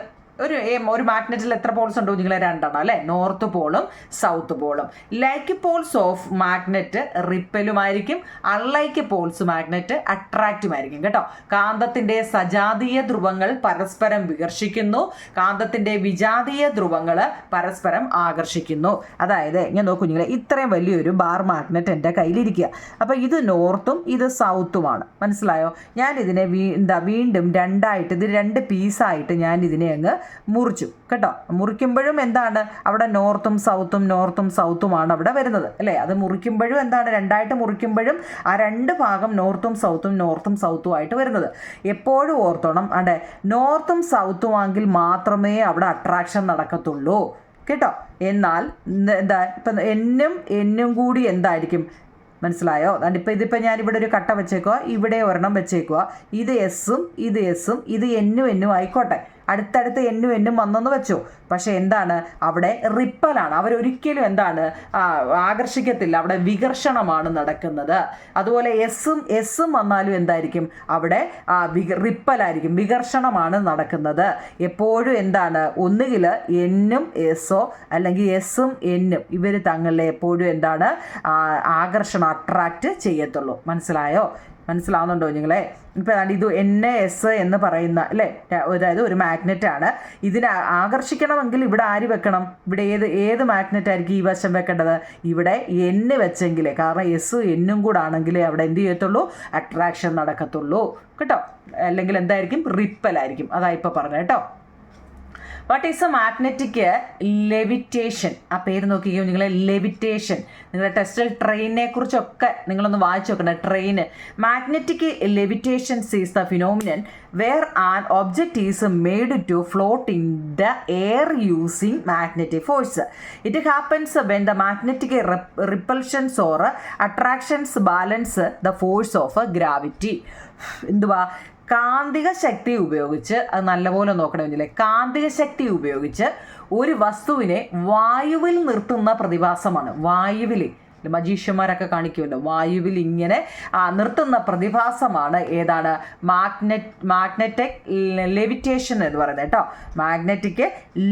ഒരു മാഗ്നറ്റിൽ എത്ര പോൾസ് ഉണ്ടോ നിങ്ങൾ? 2 അല്ലേ? നോർത്ത് പോളും സൗത്ത് പോളും. ലൈക്ക് പോൾസ് ഓഫ് മാഗ്നറ്റ് റിപ്പലുമായിരിക്കും, അൺലൈക്ക് പോൾസ് മാഗ്നറ്റ് അട്രാക്റ്റുമായിരിക്കും കേട്ടോ. കാന്തത്തിന്റെ സജാതീയ ധ്രുവങ്ങൾ പരസ്പരം വികർഷിക്കുന്നു, കാന്തത്തിന്റെ വിജാതീയ ധ്രുവങ്ങൾ പരസ്പരം ആകർഷിക്കുന്നു. അതായത് ഞാൻ നോക്കൂ നിങ്ങളെ, ഇത്രയും വലിയൊരു ബാർ മാഗ്നറ്റ് എൻ്റെ കയ്യിലിരിക്കുക. അപ്പോൾ ഇത് നോർത്തും ഇത് സൗത്തുമാണ്, മനസ്സിലായോ? ഞാൻ ഇതിനെ വീണ്ടും രണ്ടായിട്ട്, ഇത് 2 പീസായിട്ട് ഞാൻ ഇതിനെ അങ്ങ് മുറിച്ചു കേട്ടോ. മുറിക്കുമ്പോഴും എന്താണ് അവിടെ നോർത്തും സൗത്തുമാണ് അവിടെ വരുന്നത് അല്ലേ? അത് മുറിക്കുമ്പോഴും എന്താണ്, 2ആയിട്ട് മുറിക്കുമ്പോഴും ആ 2 ഭാഗം നോർത്തും സൗത്തും ആയിട്ട് വരുന്നത്. എപ്പോഴും ഓർത്തോണം, അതെ, നോർത്തും സൗത്തും ആണെങ്കിൽ മാത്രമേ അവിടെ അട്രാക്ഷൻ നടക്കത്തുള്ളൂ കേട്ടോ. എന്നാൽ ഇപ്പം എന്നും കൂടി എന്തായിരിക്കും, മനസ്സിലായോ? ഇതിപ്പോൾ ഞാനിവിടെ ഒരു കട്ട വെച്ചേക്കുക, ഇവിടെ ഒരെണ്ണം വെച്ചേക്കുക. ഇത് എസ്സും ഇത് എന്നും ആയിക്കോട്ടെ. അടുത്തടുത്ത് എന്നും വന്നെന്ന് വെച്ചു. പക്ഷെ എന്താണ് അവിടെ റിപ്പലാണ്. അവരൊരിക്കലും ആകർഷിക്കത്തില്ല, അവിടെ വികർഷണമാണ് നടക്കുന്നത്. അതുപോലെ എസ്സും വന്നാലും എന്തായിരിക്കും അവിടെ റിപ്പലായിരിക്കും, വികർഷണമാണ് നടക്കുന്നത്. എപ്പോഴും ഒന്നുകിൽ എന്നും എസ്സോ അല്ലെങ്കിൽ എസ്സും എന്നും ഇവർ തങ്ങളിലെ എപ്പോഴും ആകർഷണം അട്രാക്റ്റ് ചെയ്യത്തുള്ളൂ. മനസ്സിലാവുന്നുണ്ടോ നിങ്ങളെ? ഇപ്പം ഇത് NS എന്ന് പറയുന്ന അല്ലേ, അതായത് ഒരു മാഗ്നറ്റ് ആണ്. ഇതിനെ ആകർഷിക്കണമെങ്കിൽ ഇവിടെ ആര് വെക്കണം? ഇവിടെ ഏത് മാഗ്നറ്റ് ആയിരിക്കും ഈ വശം വെക്കേണ്ടത്? ഇവിടെ N വെച്ചെങ്കിലേ, കാരണം എന്നും കൂടെ ആണെങ്കിലേ അവിടെ എന്ത് ചെയ്യത്തുള്ളൂ, അട്രാക്ഷൻ നടക്കത്തുള്ളൂ കേട്ടോ. അല്ലെങ്കിൽ എന്തായിരിക്കും, റിപ്പലായിരിക്കും. അതാ ഇപ്പം പറഞ്ഞത് കേട്ടോ. What is A magnetic levitation? ആ പേര് നോക്കിക്കോ നിങ്ങളെ, ലെവിറ്റേഷൻ. നിങ്ങളുടെ ടെസ്റ്റിൽ ട്രെയിനിനെ കുറിച്ചൊക്കെ നിങ്ങളൊന്ന് വായിച്ചു നോക്കണം. Train magnetic levitation is the phenomenon where an object is made to float in the air using magnetic force. It happens when the magnetic repulsions or attractions balance the force of gravity. എന്തുവാ? കാന്തിക ശക്തി ഉപയോഗിച്ച്, അത് നല്ലപോലെ നോക്കണമെന്നില്ലേ, കാന്തിക ശക്തി ഉപയോഗിച്ച് ഒരു വസ്തുവിനെ വായുവിൽ നിർത്തുന്ന പ്രതിഭാസമാണ്. വായുവിൽ മജീഷ്യന്മാരൊക്കെ കാണിക്കുമല്ലോ, വായുവിൽ ഇങ്ങനെ നിർത്തുന്ന പ്രതിഭാസമാണ് മാഗ്നറ്റിക് ലെവിറ്റേഷൻ എന്ന് പറയുന്നത് കേട്ടോ. മാഗ്നറ്റിക്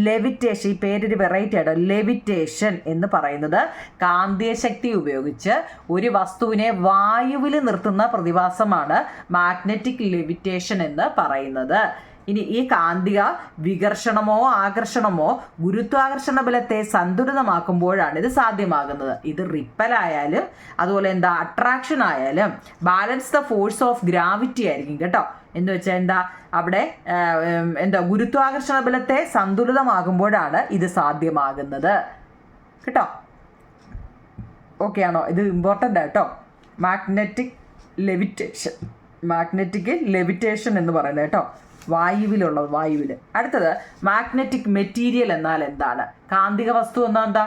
ലെവിറ്റേഷൻ, ഈ പേരൊരു വെറൈറ്റി ആട്ടോ. ലെവിറ്റേഷൻ എന്ന് പറയുന്നത് കാന്തിക ശക്തി ഉപയോഗിച്ച് ഒരു വസ്തുവിനെ വായുവിൽ നിർത്തുന്ന പ്രതിഭാസമാണ് മാഗ്നറ്റിക് ലെവിറ്റേഷൻ എന്ന് പറയുന്നത്. ഇനി ഈ കാന്തിക വികർഷണമോ ആകർഷണമോ ഗുരുത്വാകർഷണ ബലത്തെ സന്തുലിതമാക്കുമ്പോഴാണ് ഇത് സാധ്യമാകുന്നത്. ഇത് റിപ്പലായാലും അതുപോലെ അട്രാക്ഷൻ ആയാലും balance the force of gravity ആയിരിക്കും കേട്ടോ. എന്ന് വെച്ചാൽ അവിടെ ഗുരുത്വാകർഷണ ബലത്തെ സന്തുലിതമാകുമ്പോഴാണ് ഇത് സാധ്യമാകുന്നത് കേട്ടോ. ഓക്കെ ആണോ? ഇത് ഇമ്പോർട്ടൻ്റ് ആട്ടോ. മാഗ്നറ്റിക് ലെവിറ്റേഷൻ എന്ന് പറയുന്നത് കേട്ടോ, വായുവിൽ. അടുത്തത് മാഗ്നറ്റിക് മെറ്റീരിയൽ എന്നാൽ എന്താണ്? കാന്തിക വസ്തു എന്നാൽ എന്താ?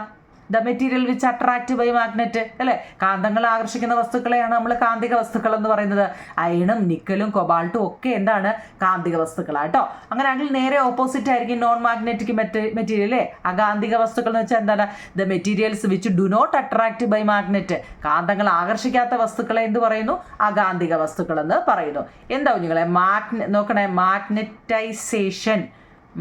The material which attract by magnet അല്ലേ? കാന്തങ്ങൾ ആകർഷിക്കുന്ന വസ്തുക്കളെയാണ് നമ്മൾ കാന്തിക വസ്തുക്കൾ എന്ന് പറയുന്നത്. അയണും നിക്കലും കൊബാൾട്ടും ഒക്കെ കാന്തിക വസ്തുക്കളാട്ടോ. അങ്ങനെയാണെങ്കിൽ നേരെ ഓപ്പോസിറ്റ് ആയിരിക്കും നോൺ മാഗ്നറ്റിക് മെറ്റീരിയൽ അല്ലേ? അകാന്തിക വസ്തുക്കൾ എന്ന് വെച്ചാൽ എന്താണ്? The materials which do not attract by magnet. കാന്തങ്ങൾ ആകർഷിക്കാത്ത വസ്തുക്കളെ എന്ത് പറയുന്നു? അകാന്തിക വസ്തുക്കൾ എന്ന് പറയുന്നു. എന്താ നിങ്ങളെ നോക്കണേ, മാഗ്നറ്റൈസേഷൻ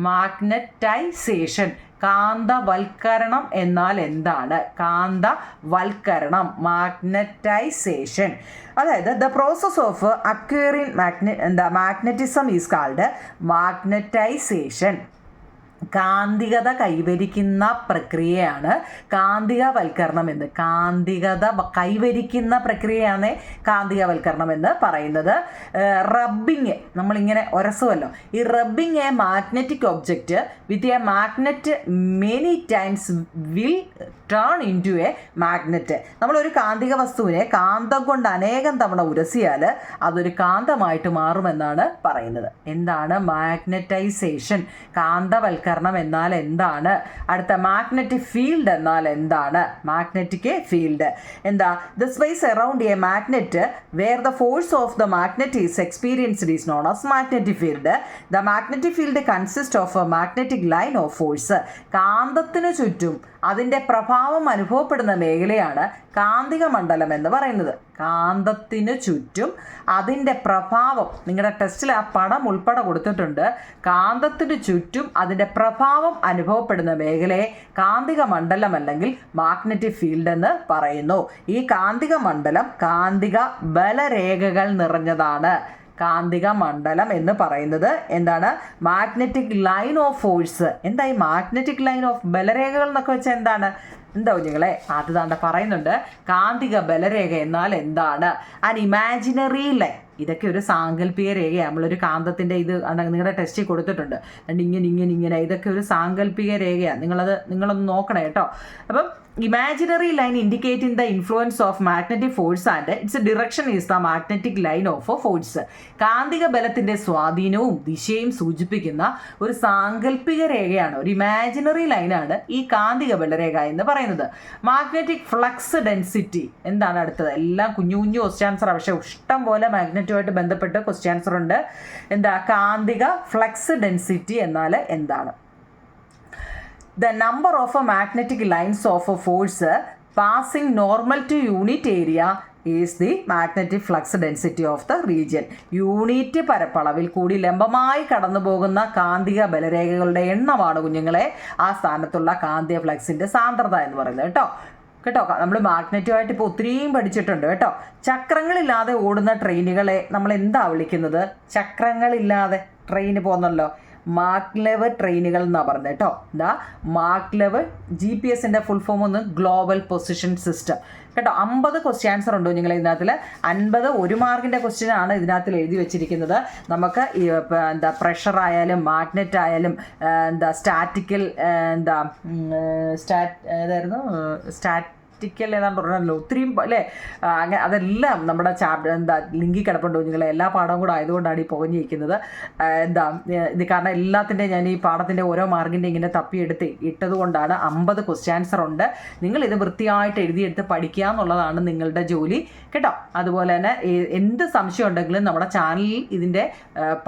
മാഗ്നറ്റൈസേഷൻ. കാന്തവൽക്കരണം എന്നാൽ എന്താണ്? കാന്തവൽക്കരണം, മാഗ്നറ്റൈസേഷൻ. അതായത് the process of acquiring magnetism is called magnetisation. കാന്തികത കൈവരിക്കുന്ന പ്രക്രിയയാണ് കാന്തികവൽക്കരണം എന്ന്. കാന്തികത കൈവരിക്കുന്ന പ്രക്രിയയാണ് കാന്തികവൽക്കരണം എന്ന് പറയുന്നത്. റബ്ബിങ്, നമ്മളിങ്ങനെ ഉരസുമല്ലോ, ഈ rubbing a magnetic object with a magnet many times will turn in to a magnet. നമ്മളൊരു കാന്തിക വസ്തുവിനെ കാന്തം കൊണ്ട് അനേകം തവണ ഉരസിയാൽ അതൊരു കാന്തമായിട്ട് മാറുമെന്നാണ് പറയുന്നത്. എന്താണ് മാഗ്നറ്റൈസേഷൻ? കാന്തവൽക്കരണം എന്നാൽ എന്താണ്? അടുത്ത മാഗ്നറ്റിക് ഫീൽഡ് എന്നാൽ എന്താണ്? മാഗ്നറ്റിക് ഫീൽഡ് എന്താ? The space around a magnet where the force of the magnet is experienced is known as magnetic field. The magnetic field consist of a magnetic line of force. കാന്തത്തിനു ചുറ്റും അതിൻ്റെ പ്രഭാവം അനുഭവപ്പെടുന്ന മേഖലയാണ് കാന്തിക മണ്ഡലം എന്ന് പറയുന്നത്. കാന്തത്തിന് ചുറ്റും അതിൻ്റെ പ്രഭാവം, നിങ്ങളുടെ ടെസ്റ്റിൽ ആ പടം ഉൾപ്പെടെ കൊടുത്തിട്ടുണ്ട്. കാന്തത്തിന് ചുറ്റും അതിൻ്റെ പ്രഭാവം അനുഭവപ്പെടുന്ന മേഖലയെ കാന്തിക മണ്ഡലം അല്ലെങ്കിൽ മാഗ്നറ്റിക് ഫീൽഡ് എന്ന് പറയുന്നു. ഈ കാന്തിക മണ്ഡലം കാന്തിക ബലരേഖകൾ നിറഞ്ഞതാണ്. കാന്തിക മണ്ഡലം എന്ന് പറയുന്നത് എന്താണ്? Magnetic line of force. എന്താ ഈ മാഗ്നറ്റിക് ലൈൻ ഓഫ് ബലരേഖകൾ എന്നൊക്കെ വെച്ചാൽ എന്താണ്? എന്താ കുഞ്ഞുങ്ങളെ, അത് താണ്ട പറയുന്നുണ്ട്. കാന്തിക ബലരേഖ എന്നാൽ എന്താണ്? An imaginary line. ഇതൊക്കെ ഒരു സാങ്കല്പിക രേഖയാണ്. നമ്മളൊരു കാന്തത്തിൻ്റെ ഇത് നിങ്ങളുടെ ടെസ്റ്റിൽ കൊടുത്തിട്ടുണ്ട്. ഇങ്ങനെ ഇതൊക്കെ ഒരു സാങ്കല്പിക രേഖയാണ്. നിങ്ങളൊന്ന് നോക്കണം കേട്ടോ. അപ്പം imaginary line indicating the influence of magnetic force and it's direction is the magnetic line of force. കാന്തിക ബലത്തിൻ്റെ സ്വാധീനവും ദിശയും സൂചിപ്പിക്കുന്ന ഒരു സാങ്കല്പിക രേഖയാണ്, ഒരു ഇമാജിനറി ലൈനാണ് ഈ കാന്തിക ബലരേഖ എന്ന് പറയുന്നത്. മാഗ്നറ്റിക് ഫ്ലക്സ് ഡെൻസിറ്റി എന്താണ് അടുത്തത്? എല്ലാം കുഞ്ഞു കുഞ്ഞു ക്വസ്റ്റ്യൻ ആൻസർ, പക്ഷേ ഇഷ്ടം പോലെ മാഗ്നറ്റുമായിട്ട് ബന്ധപ്പെട്ട് ക്വസ്റ്റ്യൻ ആൻസർ ഉണ്ട്. എന്താ കാന്തിക ഫ്ലക്സ് ഡെൻസിറ്റി എന്നാൽ എന്താണ്? The number of magnetic lines of a force passing normal to unit area is the magnetic flux density of the region. Unit പരപ്പളവിൽ കൂടി ലംബമായി കടന്നു പോകുന്ന കാന്തിക ബലരേഖകളുടെ എണ്ണമാണ് കുഞ്ഞുങ്ങളെ ആ സ്ഥാനത്തുള്ള കാന്തിക ഫ്ലക്സിൻ്റെ സാന്ദ്രത എന്ന് പറയുന്നത് കേട്ടോ. നമ്മൾ മാഗ്നറ്റുമായിട്ട് ഇപ്പോൾ ഒത്തിരിയും പഠിച്ചിട്ടുണ്ട് കേട്ടോ. ചക്രങ്ങളില്ലാതെ ഓടുന്ന ട്രെയിനുകളെ നമ്മൾ എന്താ വിളിക്കുന്നത്? ചക്രങ്ങളില്ലാതെ ട്രെയിന് പോകുന്നല്ലോ, മാഗ്ലെവ് ട്രെയിനുകൾ എന്നാണ് പറഞ്ഞത് കേട്ടോ. എന്താ മാഗ്ലെവ്? GPS-ൻ്റെ ഫുൾ ഫോം ഒന്ന് ഗ്ലോബൽ പൊസിഷൻ സിസ്റ്റം കേട്ടോ. 50 ക്വസ്റ്റ്യൻ ആൻസർ ഉണ്ട് നിങ്ങൾ ഇതിനകത്തിൽ. 50 1 മാർക്കിൻ്റെ ക്വസ്റ്റ്യൻ ആണ് ഇതിനകത്തിൽ എഴുതി വെച്ചിരിക്കുന്നത്. നമുക്ക് എന്താ പ്രഷർ ആയാലും മാഗ്നറ്റ് ആയാലും സ്റ്റാറ്റിക്കൽ ഏതായിരുന്നു സ്റ്റാറ്റിക്കൽ ഏതാണ്ട് പറഞ്ഞല്ലോ, ഒത്തിരിയും അല്ലേ, അങ്ങനെ അതെല്ലാം നമ്മുടെ ലിങ്കിൽ കിടപ്പുണ്ട് കുഞ്ഞുങ്ങളെ. എല്ലാ പാഠവും കൂടെ ആയതുകൊണ്ടാണ് ഈ പുകഞ്ഞിരിക്കുന്നത്. ഇത് കാരണം എല്ലാത്തിൻ്റെയും ഞാൻ ഈ പാഠത്തിൻ്റെ ഓരോ മാർക്കിൻ്റെ ഇങ്ങനെ തപ്പിയെടുത്ത് ഇട്ടത് കൊണ്ടാണ്. 50 ക്വസ്റ്റ്യൻ ആൻസർ ഉണ്ട്. നിങ്ങളിത് വൃത്തിയായിട്ട് എഴുതിയെടുത്ത് പഠിക്കുക എന്നുള്ളതാണ് നിങ്ങളുടെ ജോലി കേട്ടോ. അതുപോലെ തന്നെ എന്ത് സംശയം ഉണ്ടെങ്കിലും നമ്മുടെ ചാനലിൽ ഇതിൻ്റെ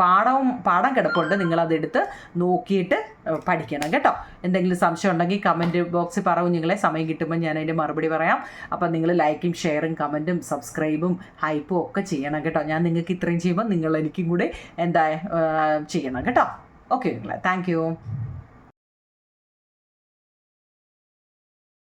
പാഠം കിടപ്പുണ്ട്. നിങ്ങളതെടുത്ത് നോക്കിയിട്ട് പഠിക്കണം കേട്ടോ. എന്തെങ്കിലും സംശയം ഉണ്ടെങ്കിൽ കമൻറ്റ് ബോക്സിൽ പറ കുഞ്ഞുങ്ങളെ. സമയം കിട്ടുമ്പോൾ ഞാൻ അതിൻ്റെ മറുപടി പറയാം. അപ്പം നിങ്ങൾ ലൈക്കും ഷെയറും കമൻറ്റും സബ്സ്ക്രൈബും ഹൈപ്പും ഒക്കെ ചെയ്യണം കേട്ടോ. ഞാൻ നിങ്ങൾക്ക് ഇത്രയും ചെയ്യുമ്പോൾ നിങ്ങൾ എനിക്കും കൂടി ചെയ്യണം കേട്ടോ. ഓക്കെ കുഞ്ഞുങ്ങളെ, താങ്ക് യു.